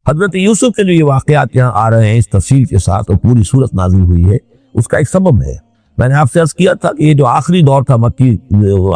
حضرت یوسف کے جو یہ واقعات یہاں آ رہے ہیں اس تفصیل کے ساتھ اور پوری صورت نازل ہوئی ہے، اس کا ایک سبب ہے۔ میں نے آپ سے عرض کیا تھا کہ یہ جو آخری دور تھا مکی،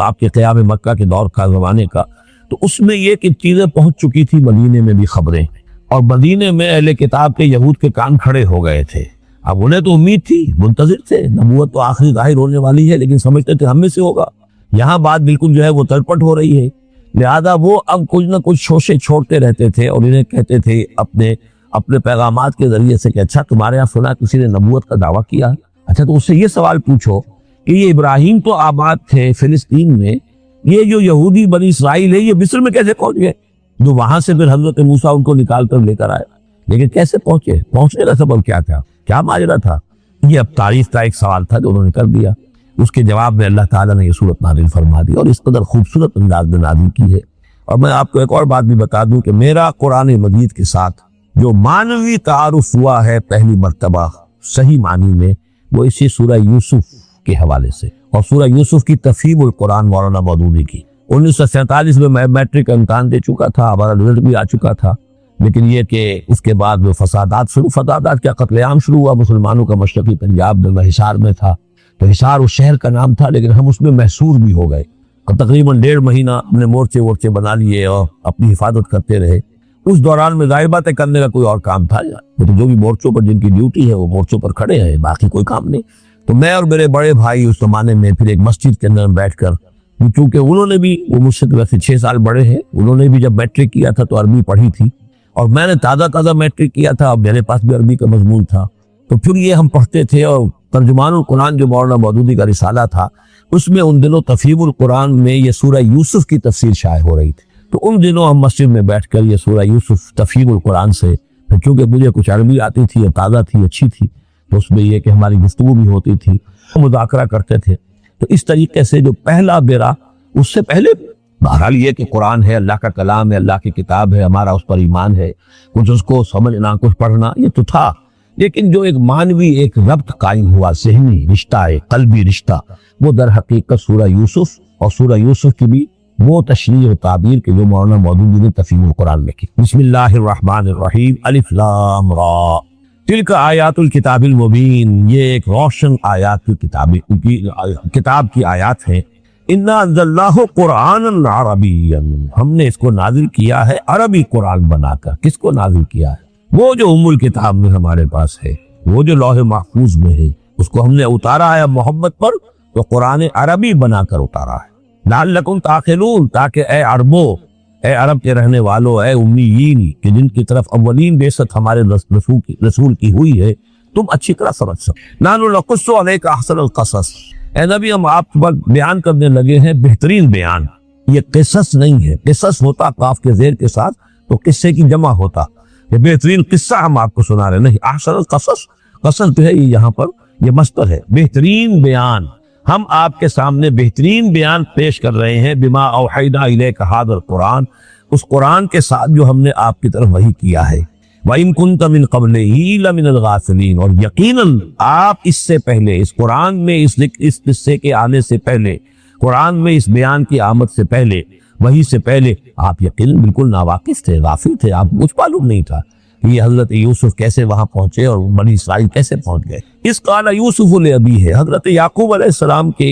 آپ کے قیام مکہ کے دور کا، زمانے کا، تو اس میں یہ کہ چیزیں پہنچ چکی تھی مدینے میں بھی خبریں، اور مدینے میں اہل کتاب کے یہود کے کان کھڑے ہو گئے تھے۔ اب انہیں تو امید تھی، منتظر تھے، نبوت تو آخری ظاہر ہونے والی ہے، لیکن سمجھتے تھے ہم میں سے ہوگا۔ یہاں بات بالکل جو ہے وہ تلپٹ ہو رہی ہے، لہذا وہ اب کچھ نہ کچھ شوشے چھوڑتے رہتے تھے اور انہیں کہتے تھے اپنے پیغامات کے ذریعے سے کہ اچھا تمہارے یہاں سنا کسی نے نبوت کا دعویٰ کیا، اچھا تو اس سے یہ سوال پوچھو کہ یہ ابراہیم تو آباد تھے فلسطین میں، یہ جو یہودی بنی اسرائیل ہے یہ مصر میں کیسے پہنچ گئے؟ جو وہاں سے پھر حضرت موسیٰ ان کو نکال کر لے کر آئے، لیکن کیسے پہنچے؟ پہنچنے کا سبب کیا تھا؟ کیا ماجرا تھا؟ یہ اب تاریخ کا ایک سوال تھا جو انہوں نے کر دیا۔ اس کے جواب میں اللہ تعالیٰ نے یہ صورت نازل فرما دی اور اس قدر خوبصورت انداز میں نازل کی ہے۔ اور میں آپ کو ایک اور بات بھی بتا دوں کہ میرا قرآن مجید کے ساتھ جو معنوی تعارف ہوا ہے پہلی مرتبہ صحیح معنی میں، وہ اسی سورہ یوسف کے حوالے سے، اور سورہ یوسف کی تفہیم القرآن مولانا مودودی کی۔ 1947 میں میں میٹرک کا امتحان دے چکا تھا، ہمارا رزلٹ بھی آ چکا تھا، لیکن یہ کہ اس کے بعد وہ فسادات کیا قتل عام شروع ہوا مسلمانوں کا مشرقی پنجاب میں۔ میں حصار میں تھا، تو حصار اس شہر کا نام تھا، لیکن ہم اس میں محصور بھی ہو گئے اور تقریباً 1.5 مہینہ اپنے مورچے بنا لیے اور اپنی حفاظت کرتے رہے۔ اس دوران میں ظاہر باتیں کرنے کا کوئی اور کام تھا، تو جو بھی مورچوں پر جن کی ڈیوٹی ہے وہ مورچوں پر کھڑے ہیں، باقی کوئی کام نہیں۔ تو میں اور میرے بڑے بھائی اس زمانے میں پھر ایک مسجد کے اندر بیٹھ کر، چونکہ انہوں نے بھی، وہ مجھ سے ویسے 6 سال بڑے ہیں، انہوں نے بھی جب میٹرک کیا تھا تو عربی پڑھی تھی، اور میں نے تازہ میٹرک کیا تھا، میرے پاس بھی عربی کا مضمون تھا، تو پھر یہ ہم پڑھتے تھے۔ اور ترجمان القرآن جو مولانا مودودی کا رسالہ تھا، اس میں ان دنوں تفہیم القرآن میں یہ سورہ یوسف کی تفسیر شائع ہو رہی تھی، تو ان دنوں ہم مسجد میں بیٹھ کر یہ سورہ یوسف تفہیم القرآن سے، پھر چونکہ مجھے کچھ عربی آتی تھی اور تازہ تھی، اچھی تھی، تو اس میں یہ کہ ہماری گفتگو بھی ہوتی تھی، مذاکرہ کرتے تھے۔ تو اس طریقے سے جو پہلا بیرا، اس سے پہلے بہرحال یہ کہ قرآن ہے، اللہ کا کلام ہے، اللہ کی کتاب ہے، ہمارا اس پر ایمان ہے، کچھ اس کو سمجھنا، کچھ پڑھنا، یہ تو تھا، لیکن جو ایک معنوی ایک ربط قائم ہوا، ذہنی رشتہ ہے، قلبی رشتہ، وہ در حقیقت سورہ یوسف اور سورہ یوسف کی بھی وہ تشریح و تعبیر کے جو مولانا مودودی نے تفہیم القرآن میں کی۔ بسم اللہ الرحمن الرحیم، الف لام را، تلک آیات الکتاب المبین، یہ ایک روشن آیات کی کتاب کی آیات ہیں۔ انا انزلناہ قرآنا عربیا، ہم نے اس کو نازل کیا ہے عربی قرآن بنا کر۔ کس کو نازل کیا ہے؟ وہ جو ام الکتاب میں ہمارے پاس ہے، وہ جو لوح محفوظ میں ہے، اس کو ہم نے اتارا ہے محمد پر، تو قرآن عربی بنا کر اتارا ہے۔ لعلکم تعقلون، تاکہ اے عربو، اے عرب کے رہنے والو، اے امیین کہ جن کی طرف اولین بعثت ہمارے رسول کی ہوئی ہے، تم اچھی طرح سمجھ سکو۔ نحن نقص علیک احسن القصص، اے نبی ہم آپ پر بیان کرنے لگے ہیں بہترین بیان۔ یہ قصص نہیں ہے، قصص ہوتا قاف کے زیر کے ساتھ تو قصے کی جمع ہوتا، یہ بہترین قصہ ہم آپ کو سنا رہے نہیں، احسن القصص، قصص جو ہے یہ یہاں پر یہ مصدر ہے، بہترین بیان، ہم آپ کے سامنے بہترین بیان پیش کر رہے ہیں، بما اوحینا الیک ھذا القرآن، اس قرآن کے ساتھ جو ہم نے آپ کی طرف وحی کیا ہے۔ وَإِن كُنتَ مِن قَبْلِهِ لَمِنَ الْغَافِلِينَ، اور یقیناً آپ اس سے پہلے، اس قرآن میں اس قصے کے آنے سے پہلے، قرآن میں اس بیان کی آمد سے پہلے، وحی سے پہلے آپ یقیناً بالکل ناواقف تھے، غافل تھے، آپ کچھ معلوم نہیں تھا کہ یہ حضرت یوسف کیسے وہاں پہنچے اور بنی اسرائیل کیسے پہنچ گئے۔ اس قال یوسف لأبیہ ہے، حضرت یعقوب علیہ السلام کے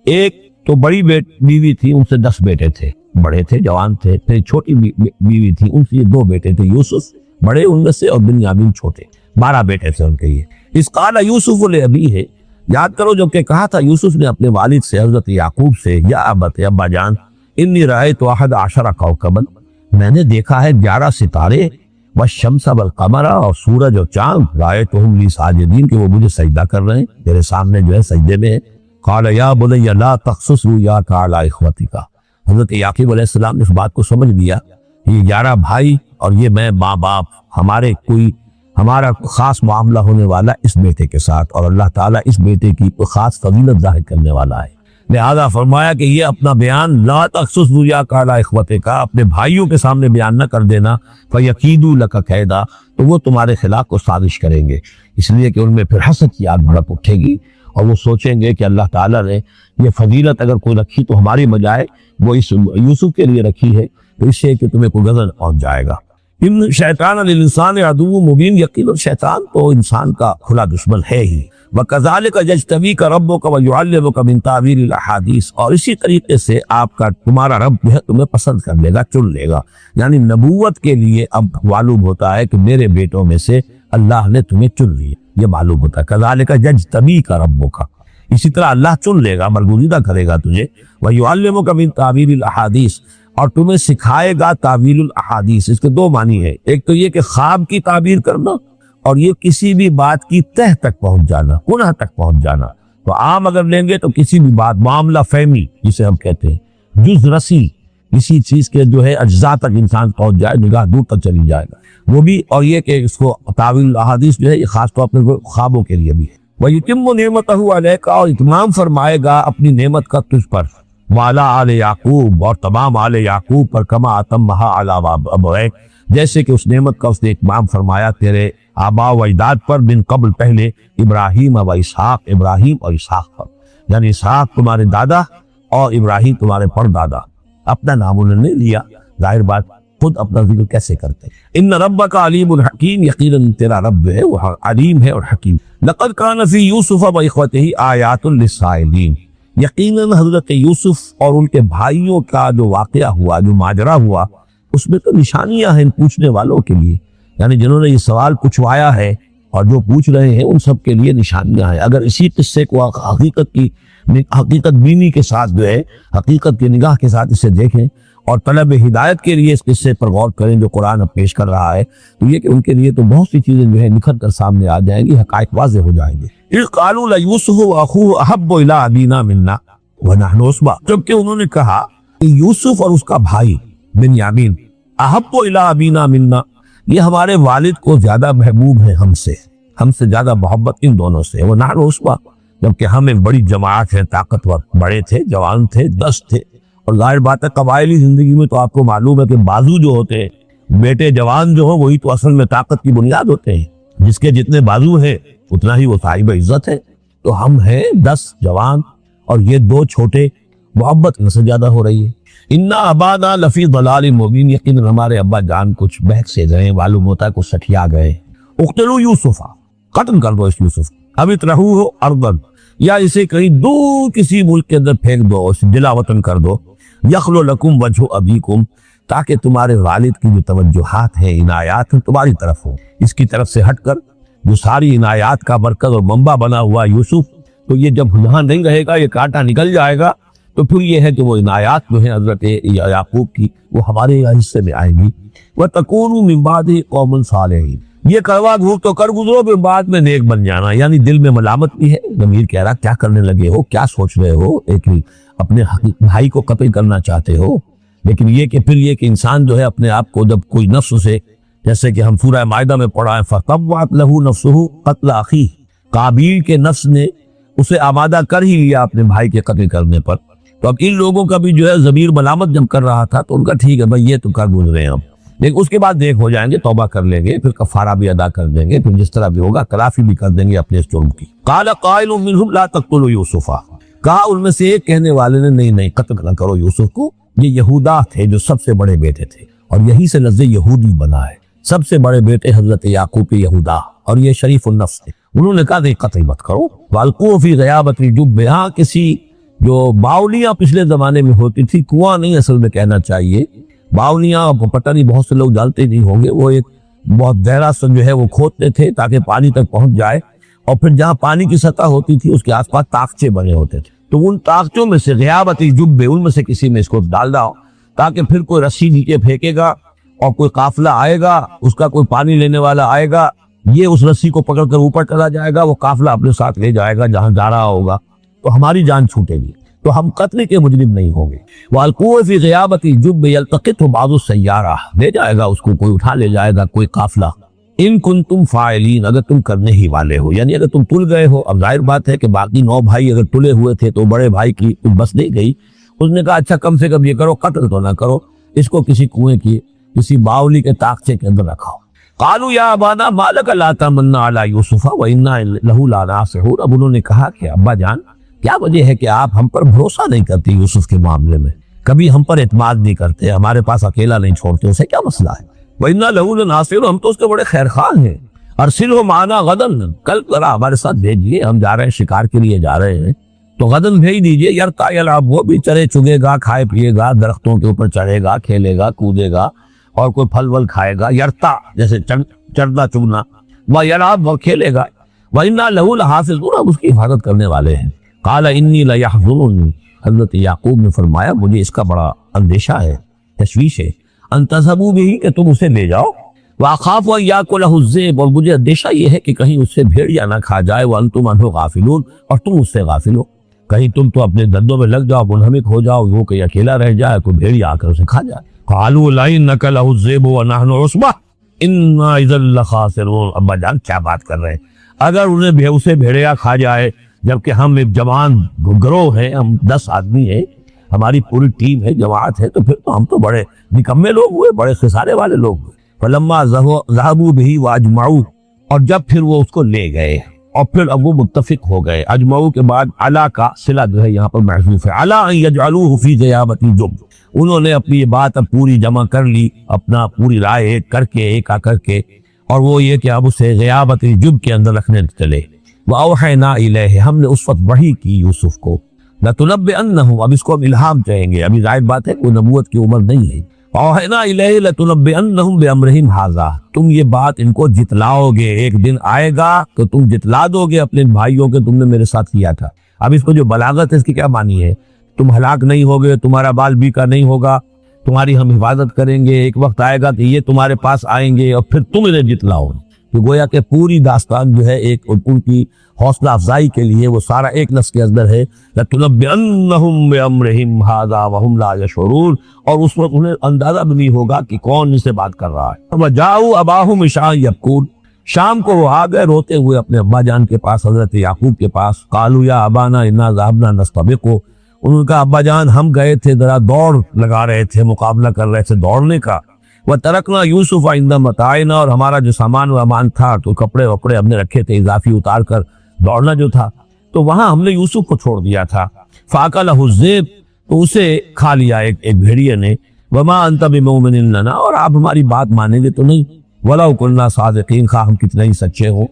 ایک تو بڑی بیوی تھی، ان سے 10 بیٹے تھے، بڑے تھے، جوان تھے، پھر چھوٹی بیوی تھی، ان سے 2 بیٹے تھے، یوسف بڑے ان میں سے اور بنیامین چھوٹے، 12 بیٹے تھے ان کے۔ یہ اس قال یوسف لأبیہ ہے، یاد کرو جب کہ کہا تھا یوسف نے اپنے والد سے، حضرت یعقوب سے، یا ابت، ابا جان، انی رأیت 11 کوكبا، میں نے دیکھا ہے 11 ستارے، والشمس والقمر، اور سورج اور چاند، رأیتهم لی ساجدین، کہ وہ مجھے سجدہ کر رہے ہیں، میرے سامنے جو ہے سجدے میں ہے۔ قال یا بنی لا تقصص رؤیاک علی اخوتک، حضرت یعقوب علیہ السلام نے اس بات کو سمجھ لیا، یہ 11 بھائی اور یہ میں ماں باپ، ہمارا خاص معاملہ ہونے والا اس بیٹے کے ساتھ، اور اللہ تعالیٰ اس بیٹے کی خاص فضیلت ظاہر کرنے والا ہے، لہذا فرمایا کہ یہ اپنا بیان لا تقصص رؤیاک علی اخوتک، اپنے بھائیوں کے سامنے بیان نہ کر دینا، فیکیدوا لک کیدا، تو وہ تمہارے خلاف کو سازش کریں گے، اس لیے کہ ان میں پھر حسد کی آگ بھڑک اٹھے گی، اور وہ سوچیں گے کہ اللہ تعالیٰ نے یہ فضیلت اگر کوئی رکھی تو ہماری بجائے وہ اس یوسف کے لیے رکھی ہے، تو اس سے کہ تمہیں کوئی غضب پہنچ جائے گا۔ ان شیطان للانسان عدو مبین، یقیناً شیطان تو انسان کا کھلا دشمن ہے ہی۔ وَكَذَلِكَ يَجْتَبِيكَ رَبُّكَ وَيُعَلِّمُكَ مِن تَأْوِيلِ الْأَحَادِيثِ، اور اسی طریقے سے آپ کا تمہارا رب جو ہے تمہیں پسند کر لے گا، چن لے گا، یعنی نبوت کے لیے اب معلوم ہوتا ہے کہ میرے بیٹوں میں سے اللہ نے تمہیں چن لیا، یہ معلوم ہوتا ہے۔ كَذَلِكَ يَجْتَبِيكَ رَبُّكَ، اسی طرح اللہ چن لے گا، برگزیدہ کرے گا تجھے۔ وَيُعَلِّمُكَ مِن تَأْوِيلِ الْأَحَادِيثِ، اور تمہیں سکھائے گا تعویل الاحادیث۔ اس کے دو معنی ہے، ایک تو یہ کہ خواب کی تعبیر کرنا، اور یہ کسی بھی بات کی تہ تک پہنچ جانا، کنہ تک پہنچ جانا۔ تو عام اگر لیں گے تو کسی بھی بات، معاملہ فہمی جسے ہم کہتے ہیں، جز رسی، کسی چیز کے جو ہے اجزاء تک انسان پہنچ جائے، نگاہ دور تک چلی جائے گا وہ بھی۔ اور یہ کہ اس کو تعویل الاحادیث جو ہے یہ خاص طور پر خوابوں کے لیے بھی ہے۔ وَيُتِمُّ نِعْمَتَهُ عَلَيْكَ، اور اتمام فرمائے گا اپنی نعمت کا تجھ پر، وعلی آل یعقوب، اور تمام آل یعقوب پر، کما اتمھا علی ابویک، جیسے کہ اس نعمت کا اس نے اتمام فرمایا تیرے آباء و اجداد پر، من قبل پہلے، ابراہیم و اسحاق، ابراہیم اور اسحاق پر، یعنی اسحاق تمہارے دادا اور ابراہیم تمہارے پردادا۔ اپنا نام انہوں نے لیا، ظاہر بات خود اپنا ذکر کیسے کرتے ہیں۔ ان ربک علیم الحکیم، یقیناً تیرا رب جو ہے وہ علیم ہے اور حکیم۔ لقد کان فی یوسف و اخوتہ آیات للسائلین، یقیناً حضرت یوسف اور ان کے بھائیوں کا جو واقعہ ہوا، جو ماجرا ہوا، اس میں تو نشانیاں ہیں پوچھنے والوں کے لیے، یعنی جنہوں نے یہ سوال پوچھوایا ہے اور جو پوچھ رہے ہیں ان سب کے لیے نشانیاں ہیں۔ اگر اسی قصے کو حقیقت بینی کے ساتھ جو ہے، حقیقت کی نگاہ کے ساتھ اسے دیکھیں اور طلب ہدایت کے لیے اس قصے پر غور کریں جو قرآن اب پیش کر رہا ہے، تو یہ کہ ان کے لیے تو بہت سی چیزیں جو ہے نکھر کر سامنے آ جائیں گی، حقائق واضح ہو جائیں گے۔ اذ قالوا لیوسف واخوہ احب الی ابینا منا ونحن عصبہ، جبکہ انہوں نے کہا کہ یوسف اور اس کا بھائی بنیامین احب الی ابینا منا، یہ ہمارے والد کو زیادہ محبوب ہے ہم سے زیادہ محبت ان دونوں سے، ونحن عصبہ، جبکہ ہم ایک بڑی جماعت ہے، طاقتور، بڑے تھے، جوان تھے، 10 تھے۔ اور ظاہر بات ہے قبائلی زندگی میں تو آپ کو معلوم ہے کہ بازو جو ہوتے ہیں، بیٹے جوان جو ہوں وہی تو اصل میں طاقت کی بنیاد ہوتے ہیں، جس کے جتنے بازو ہیں اتنا ہی وہ صاحب عزت ہے۔ تو ہم ہیں 10 جوان اور یہ 2 چھوٹے، محبت ان سے زیادہ ہو رہی ہے۔ انا ابانا لفی ضلال مبین، یقیناً ہمارے ابا جان کچھ بہک سے گئے، معلوم ہوتا ہے کچھ سٹھیا گئے۔ اقتلوا یوسف، قتل کر دو اس یوسف، اب اطرحوہ ارضا، یا اسے کہیں دور کسی ملک کے اندر پھینک دو، اسے جلا وطن کر دو، یخلو لکم وجہ ابیکم، تاکہ تمہارے والد کی جو توجہات ہیں، عنایات ہیں، تمہاری طرف ہو، اس کی طرف سے ہٹ کر جو ساری عنایات کا مرکز اور منبع بنا ہوا یوسف، تو یہ جب یہاں نہیں رہے گا، یہ کانٹا نکل جائے گا، تو پھر یہ ہے کہ وہ عنایات جو ہیں حضرت یعقوب کی وہ ہمارے حصے میں آئیں گی۔ وَتَكُونُوا مِن بَعْدِهِ قَوْمًا صَالِحِينَ، یہ کروا دھور تو کر گزرو، پھر بعد میں نیک بن جانا، یعنی دل میں ملامت بھی ہے۔ ضمیر کہہ رہا کیا کرنے لگے ہو، کیا سوچ رہے ہو، ایک اپنے بھائی کو قتل کرنا چاہتے ہو، لیکن یہ کہ پھر یہ کہ انسان جو ہے اپنے آپ کو جب کوئی نفس سے، جیسے کہ ہم سورہ مائدہ میں پڑھا ہے، فَطَوَّعَتْ لَهُ نَفْسُهُ قَتْلَ أَخِيهِ، قابیل کے نفس نے اسے آمادہ کر ہی لیا اپنے بھائی کے قتل کرنے پر۔ تو اب ان لوگوں کا بھی جو ہے ضمیر ملامت جب کر رہا تھا تو ان کا ٹھیک ہے بھائی یہ تو کر گزرے ہم، لیکن اس کے بعد دیکھ ہو جائیں گے، توبہ کر لیں گے، پھر کفارہ بھی ادا کر دیں گے، پھر جس طرح بھی ہوگا تلافی بھی کر دیں گے اپنے اس جرم کی۔ قال قائل منهم لا تقتلوا یوسف، کہا ان میں سے ایک کہنے والے نے نہیں قتل نہ کرو یوسف کو، یہ یہودا تھے جو سب سے بڑے بیٹے تھے، اور یہی سے لفظ یہودی بنا ہے، سب سے بڑے بیٹے حضرت یعقوب کے یہودا، اور یہ شریف النفس تھے۔ انہوں نے کہا نہیں قتل مت کرو۔ والقوا فی غیابۃ الجب، ہاں کسی جو باولیاں پچھلے زمانے میں ہوتی تھی، کنواں نہیں اصل میں کہنا چاہیے، باولیاں پتہ نہیں بہت سے لوگ جانتے نہیں ہوں گے، وہ ایک بہت گہرا سا جو ہے وہ کھودتے تھے تاکہ پانی تک پہنچ جائے، اور پھر جہاں پانی کی سطح ہوتی تھی اس کے آس پاس طاقچے بنے ہوتے تھے، تو ان طاقچوں میں سے غیابت الجب، ان میں سے کسی میں اس کو ڈال دو، تاکہ پھر کوئی رسی نیچے پھینکے گا اور کوئی قافلہ آئے گا، اس کا کوئی پانی لینے والا آئے گا، یہ اس رسی کو پکڑ کر اوپر چلا جائے گا، وہ قافلہ اپنے ساتھ لے جائے گا جہاں جا رہا ہوگا، تو ہماری جان چھوٹے گی، تو ہم قتل کے مجرم نہیں ہوں گے۔ وَالْقُوَّ فِي غِيَابَةِ الْجُبِّ يَلْتَقِطْهُ بَعْضُ السَّيَّارَةِ، لے جائے گا اس کو، کوئی اٹھا لے جائے گا کوئی قافلہ۔ ان کنتم فاعلین، اگر تم کرنے ہی والے ہو، یعنی اگر تم تل گئے ہو۔ اب ظاہر بات ہے کہ باقی 9 بھائی اگر تلے ہوئے تھے تو بڑے بھائی کی بس نہیں گئی، اس نے کہا اچھا کم سے کم یہ کرو، قتل تو نہ کرو، اس کو کسی کنویں کی کسی باولی کے طاقچے کے اندر رکھاؤ۔ قالوا یا ابانا ما لک لا تمنا علی یوسف وانا لہ لناصحون، اب انہوں نے کہا کہ ابا جان کیا وجہ ہے کہ آپ ہم پر بھروسہ نہیں کرتے یوسف کے معاملے میں، کبھی ہم پر اعتماد نہیں کرتے، ہمارے پاس اکیلا نہیں چھوڑتے، اسے کیا مسئلہ ہے؟ وَإِنَّا لَهُ لَنَاصِرُونَ، ہم تو اس کے بڑے خیر خواہ ہیں. ارسلہ معنا غدن، کل ذرا ہمارے ساتھ بھیجیے، ہم جا رہے ہیں شکار کے لیے جا رہے ہیں، تو غدن بھیج دیجیے. یرتا یلعب، وہ بھی چرے چگے گا، کھائے پیے گا، درختوں کے اوپر چڑھے گا، کھیلے گا، کودے گا، اور کوئی پھل ول کھائے گا. یرتا جیسے چڑھنا چگنا، وہ یلعب، وہ کھیلے گا. وَإِنَّا لَهُ لَحَافِظُونَ، ہم اس کی حفاظت کرنے والے ہیں. قَالَ إِنِّي لَيَحْزُنُنِي، حضرت یعقوب نے فرمایا مجھے اس کا بڑا اندیشہ ہے، تشویش ہے. أَن تَذْهَبُوا بِهِ، کہ تم اسے لے جاؤ. وَأَخَافُ أَن يَأْكُلَهُ الذِّئْبُ، اور مجھے اندیشہ یہ ہے کہ کہیں اس سے بھیڑیا نہ کھا جائے. وَأَنْتُمْ عَنْهُ غَافِلُونَ، اور تم اس سے غافل ہو. کہیں تم تو اپنے دندوں میں لگ جاؤ، منہمک ہو جاؤ، وہ کہ اکیلا رہ جائے، کوئی بھیڑیا آ کر اسے کھا جائے. قَالُوا لَئِن أَكَلَهُ الذِّئْبُ وَنَحْنُ عُصْبَةٌ إِنَّا إِذًا لَخَاسِرُونَ. ابا جان کیا بات کر رہے ہیں، اگر اسے بھیڑیا کھا جائے جبکہ ہم ایک جوان گروہ ہیں، ہم 10 آدمی ہیں، ہماری پوری ٹیم ہے، جماعت ہے، تو پھر تو ہم تو بڑے نکمے لوگ ہوئے، بڑے خسارے والے لوگ ہوئے. فلما ذهبوا به واجمعوا، اور جب پھر وہ اس کو لے گئے اور پھر اب وہ متفق ہو گئے. اجمعوا کے بعد علا کا صلہ جو ہے یہاں پر محذوف ہے. علا ان يجعلوه في غيابة الجب، انہوں نے اپنی یہ بات اب پوری جمع کر لی، اپنا پوری رائے ایک کر کے، ایک آ کر کے، اور وہ یہ کہ اب اسے غیابت الجب کے اندر رکھنے چلے. وَأَوْحَيْنَا إِلَيْهِ، ہم نے اس وقت وحی کی یوسف کو. لَتُنَبِّئَنَّهُمْ، اب اس کو اب الہام کہیں گے، ابھی ظاہر بات ہے کوئی نبوت کی عمر نہیں ہے. وَأَوْحَيْنَا إِلَيْهِ لَتُنَبِّئَنَّهُمْ بِأَمْرِهِمْ هَذَا، تم یہ بات ان کو جتلاؤ گے، ایک دن آئے گا تو تم جتلا دو گے اپنے بھائیوں کے تم نے میرے ساتھ کیا تھا. اب اس کو جو بلاغت ہے اس کی کیا معنی ہے، تم ہلاک نہیں ہوگے، تمہارا بال بیکا نہیں ہوگا، تمہاری ہم حفاظت کریں گے. ایک وقت آئے گا کہ یہ تمہارے پاس آئیں گے اور پھر تم انہیں جتلاؤ. تو گویا کہ پوری داستان جو ہے ایک ان کی حوصلہ افزائی کے لیے وہ سارا ایک لفظ کے اندر ہے. لَتُنَبِّئَنَّهُمْ بِأَمْرِهِمْ هَذَا وَهُمْ لَا يَشْعُرُونَ، اور اس وقت انہیں اندازہ بھی نہیں ہوگا کہ کون ان سے بات کر رہا ہے. وَجَاءُوا أَبَاهُمْ عِشَاءً يَبْكُونَ، شام کو وہ آ گئے روتے ہوئے اپنے ابا جان کے پاس، حضرت یعقوب کے پاس. قَالُوا يَا أَبَانَا إِنَّا ذَهَبْنَا نَسْتَبِقُ، انہوں نے کہا ابا جان ہم گئے تھے، ذرا دوڑ لگا رہے تھے، مقابلہ کر رہے تھے دوڑنے کا. وَتَرَكْنَا يُوسُفَ عِندَ مَتَاعِنَا، اور ہمارا جو سامان وامان تھا تو کپڑے وپڑے ہم نے رکھے تھے اضافی اتار کر، دوڑنا جو تھا تو وہاں ہم نے یوسف کو چھوڑ دیا تھا. فَأَكَلَهُ الذِّئْبُ، تو اسے کھا لیا ایک بھیڑیے نے. وَمَا أَنْتَ بِمُؤْمِنٍ لَنَا، اور آپ ہماری بات مانیں گے تو نہیں. وَلَوْ كُنَّا صَادِقِينَ، خواہ ہم کتنے ہی سچے ہوں،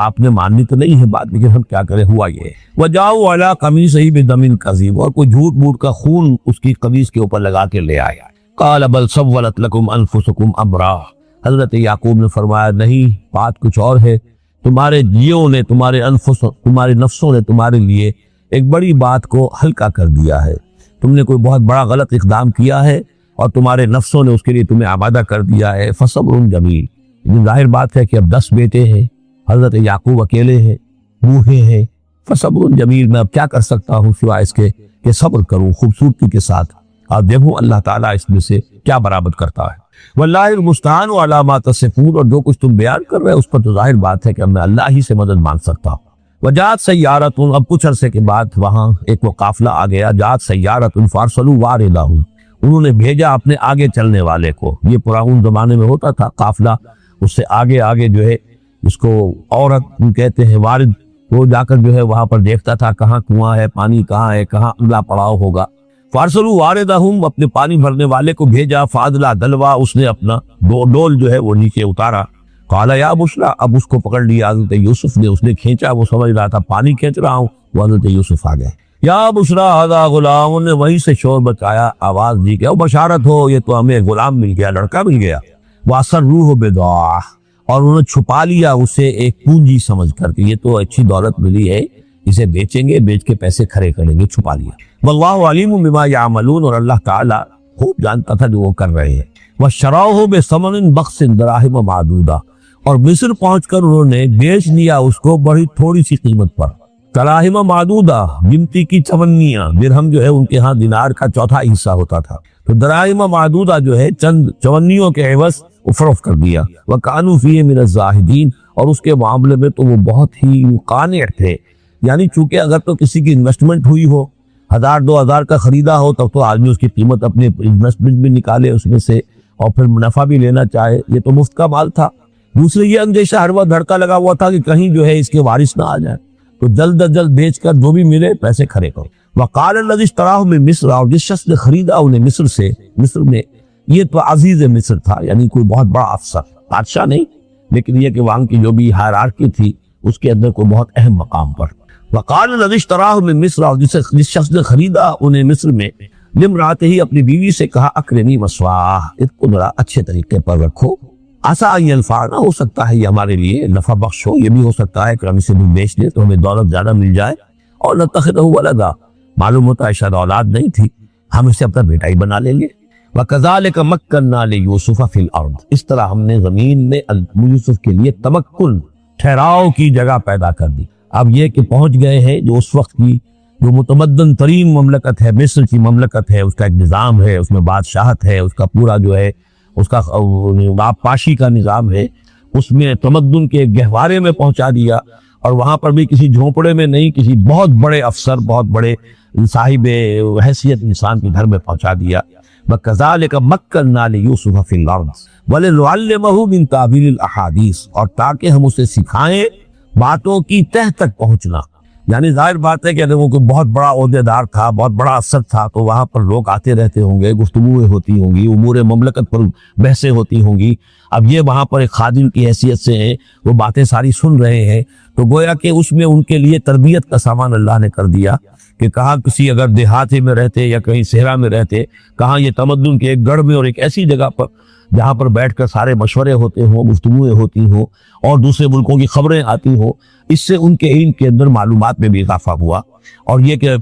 آپ نے ماننی تو نہیں ہے بات، لیکن ہم کیا کریں، ہوا یہ. وَجَاءُوا عَلَىٰ قَمِيصِهِ بِدَمٍ كَذِيبٍ، اور کوئی جھوٹ موٹ کا خون اس کی قمیص کے اوپر لگا کے لے آیا. قَالَ بَلْ سَوَّلَتْ لَكُمْ أَنفُسُكُمْ أَمْرًا، حضرت یعقوب نے فرمایا نہیں، بات کچھ اور ہے، تمہارے جیوں نے، تمہارے نفسوں نے تمہارے لیے ایک بڑی بات کو ہلکا کر دیا ہے. تم نے کوئی بہت بڑا غلط اقدام کیا ہے اور تمہارے نفسوں نے اس کے لیے تمہیں آمادہ کر دیا ہے. فصبر جمیل، لیکن ظاہر بات ہے کہ اب 10 بیٹے ہیں، حضرت یعقوب اکیلے ہیں، بوڑھے ہیں. فصبر جمیل، میں اب کیا کر سکتا ہوں سوائے اس کے کہ صبر کروں خوبصورتی کے ساتھ، اور دیکھوں اللہ تعالیٰ اس میں سے کیا برآمد کرتا ہے. واللہ المستعان علی ما تصفون، اور جو کچھ تم بیان کر رہے ہو اس پر تو ظاہر بات ہے کہ اب میں اللہ ہی سے مدد مانگ سکتا ہوں. وجاءت سیارۃ، اب کچھ عرصے کے بعد وہاں ایک وہ قافلہ آ گیا. جاءت سیارۃ فارسلوا واردہم، انہوں نے بھیجا اپنے آگے چلنے والے کو. یہ پرانے زمانے میں ہوتا تھا قافلہ، اس سے آگے آگے جو ہے اس کو عورت کہتے ہیں وارد، وہ جا کر جو ہے وہاں پر دیکھتا تھا کہاں کنواں ہے، پانی کہاں ہے، کہاں اللہ پڑاؤ ہوگا. فارسلوا واردہم، اپنے پانی بھرنے والے کو بھیجا. فادلا دلوا، اس نے اپنا ڈول جو ہے وہ نیچے اتارا. قال یا بشرا، اب اس کو پکڑ لیا حضرت یوسف نے، اس نے کھینچا، وہ سمجھ رہا تھا پانی کھینچ رہا ہوں، وہ حضرت یوسف آ گئے. یا بشرا ھذا غلام، نے وہیں سے شور بچایا، آواز دی کہ او بشارت ہو، یہ تو ہمیں غلام مل گیا، لڑکا مل گیا. واسروہ بضاعہ، اور انہوں نے چھپا لیا اسے ایک پونجی سمجھ کر کہ یہ تو اچھی دولت ملی ہے، اسے بیچیں گے، بیچ کے پیسے کھڑے کریں گے، چھپا لیا. واللہ علیم بما یعملون، اور اللہ تعالی خوب جانتا تھا جو وہ کر رہے ہیں. وشراؤہ بثمن بخس دراہم معدودہ، اور مصر پہنچ کر انہوں نے بیچ لیا اس کو بڑی تھوڑی سی قیمت پر. دراہم معدودہ، گنتی کی چونیاں، درہم جو ہے ان کے ہاں دینار کا چوتھا حصہ ہوتا تھا، تو دراہم معدودہ جو ہے چند چونیوں کے عوض وہ فروخت کر دیا. وَكَانُوا فِيهِ مِنَ الزَّاهِدِينَ، اور اس کے معاملے میں تو وہ بہت ہی قانع تھے. یعنی چونکہ اگر تو کسی کی انویسٹمنٹ ہوئی ہو، 1000-2000 کا خریدا ہو، تب تو آدمی اس کی قیمت اپنے انویسٹمنٹ بھی نکالے اس میں سے اور پھر منافع بھی لینا چاہے، یہ تو مفت کا مال تھا. دوسرے یہ اندیشہ ہر وقت دھڑکا لگا ہوا تھا کہ کہیں جو ہے اس کے وارث نہ آ جائے، تو جلد از جلد بیچ کر جو بھی ملے پیسے کھڑے کرو. وقال الذی اشتراہ من مصر، اور جس شخص نے خریدا انہیں مصر سے، مصر میں یہ تو عزیز مصر تھا، یعنی کوئی بہت بڑا افسر، بادشاہ نہیں، لیکن یہ کہ وہاں کی جو بھی ہائرارکی تھی اس کے اندر کوئی بہت اہم مقام پر۔ وقال الذی اشتراہ من مصر، اور جس شخص نے خریدا انہیں مصر میں، لامرأتہ ہی اپنی بیوی سے کہا اکرمی مثواہ، اس کو ذرا اچھے طریقے پر رکھو، عسیٰ ان ینفعنا، ہو سکتا ہے یہ ہمارے لیے نفع بخش ہو، یہ بھی ہو سکتا ہے کہ ہم اسے بھی بیچ دیں تو ہمیں دولت زیادہ مل جائے، اور نتخذہ ولدا، معلوم ہوتا ہے شاید اولاد نہیں تھی، ہم اسے اپنا بیٹا ہی بنا لیں گے۔ وَكَذَلِكَ مَكَّنَّا لِيُوسُفَ فِي الْأَرْضِ، اس طرح ہم نے زمین میں یوسف کے لیے تمکن، ٹھہراؤ کی جگہ پیدا کر دی۔ اب یہ کہ پہنچ گئے ہیں جو اس وقت کی جو متمدن ترین مملکت ہے، مصر کی مملکت ہے، اس کا ایک نظام ہے، اس میں بادشاہت ہے، اس کا پورا جو ہے اس کا پاشی کا نظام ہے، اس میں تمدن کے گہوارے میں پہنچا دیا، اور وہاں پر بھی کسی جھونپڑے میں نہیں، کسی بہت بڑے افسر، بہت بڑے صاحب حیثیت انسان کے گھر میں پہنچا دیا۔ وَكَذَلِكَ مَكَّنَّا لِيُوسُفَ فِي الْأَرْضِ وَلِنُعَلِّمَهُ مِن تَأْوِيلِ الْأَحَادِيثِ، اور تاکہ ہم اسے سکھائیں باتوں کی تہ تک پہنچنا۔ یعنی ظاہر بات ہے کہ اگر وہ کوئی بہت بڑا عہدیدار تھا، بہت بڑا افسر تھا، تو وہاں پر لوگ آتے رہتے ہوں گے، گفتگویں ہوتی ہوں گی، امور مملکت پر بحثیں ہوتی ہوں گی۔ اب یہ وہاں پر ایک خادم کی حیثیت سے ہیں، وہ باتیں ساری سن رہے ہیں، تو گویا کہ اس میں ان کے لیے تربیت کا سامان اللہ نے کر دیا کہ کہاں کسی اگر دیہاتی میں رہتے یا کہیں صحرا میں رہتے، کہاں یہ تمدن کے ایک گڑھ میں اور ایک ایسی جگہ پر جہاں پر بیٹھ کر سارے مشورے ہوتے ہوں، گفتگویں ہوتی ہوں، اور دوسرے ملکوں کی خبریں آتی ہوں، اس سے ان کے علم کے اندر معلومات میں بھی اضافہ ہوا، اور یہ کہ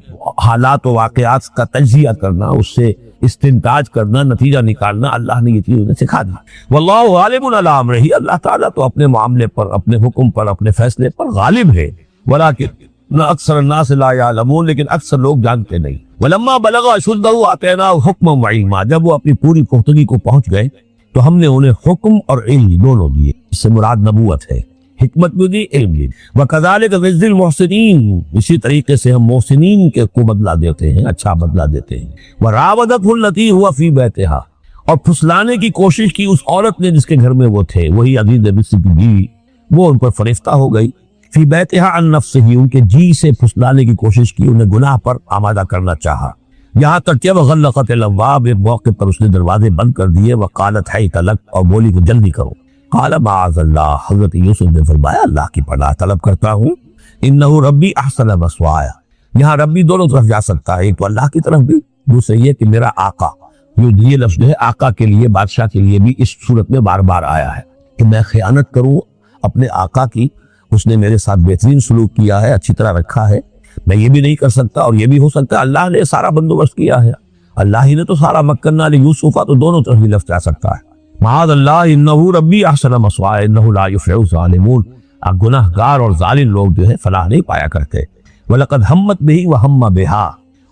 حالات و واقعات کا تجزیہ کرنا، اس سے استنتاج کرنا، نتیجہ نکالنا، اللہ نے یہ چیز انہیں سکھا دی۔ واللہ غالب علی امرہ، اللہ تعالیٰ تو اپنے معاملے پر، اپنے حکم پر، اپنے فیصلے پر غالب ہے، ولکن اکثر الناس لا یعلمون، لیکن اکثر لوگ جانتے نہیں۔ ولما بلغ اشدہ آتیناہ حکما وعلما، جب وہ اپنی پوری پختگی کو پہنچ گئے تو ہم نے انہیں حکم اور علم دونوں دیے، اس سے مراد نبوت ہے، حکمت بھی دی، علم بھی۔ وَكَذَلِكَ نَجْزِي الْمُحْسِنِينَ، اسی طریقے سے ہم محسنین کو بدلہ دیتے ہیں، اچھا بدلہ دیتے ہیں۔ وَرَاوَدَتْهُ الَّتِي هُوَ فِي بَيْتِهَا، اور پھسلانے کی کوشش کی اس عورت نے جس کے گھر میں وہ تھے، وہی عزیز مصر کی بیوی، وہ ان پر فریفتہ ہو گئی۔ فی بیتها عن نفسه، ان کے جی سے پھسلانے کی کوشش کی، انہیں گناہ پر آمادہ کرنا چاہا، یہاں تک کہ وغلقت الابواب، ایک موقع پر اس نے دروازے بند کر دیے، وقالت حیت لک، اور بولی کہ جلدی کرو۔ قال معاذ اللہ، حضرت یوسف نے فرمایا اللہ کی پناہ طلب کرتا ہوں، انہ ربی احسن مثوایا، یہاں ربی دونوں طرف جا سکتا ہے، ایک تو اللہ کی طرف بھی، دوسرے یہ کہ میرا آقا، یہ لفظ ہے آقا کے لیے، بادشاہ کے لیے بھی اس صورت میں بار بار آیا ہے کہ میں خیانت کروں اپنے آقا کی، اس نے میرے ساتھ بہترین سلوک کیا ہے، اچھی طرح رکھا ہے، میں یہ بھی نہیں کر سکتا، اور یہ بھی ہو سکتا ہے اللہ نے سارا بندوبست کیا ہے، اللہ ہی نے تو سارا مکنہ لیوسف، تو دونوں طرف بھی لفظ جا سکتا ہے۔ معاذ اللہ انہ ربی احسن مثوایا انہ لا یفلح الظالمون، گناہ گار اور ظالم لوگ جو ہے فلاح نہیں پایا کرتے۔ وَلَقَدْ ہمت بِهِ وَهَمَّ بِهَا،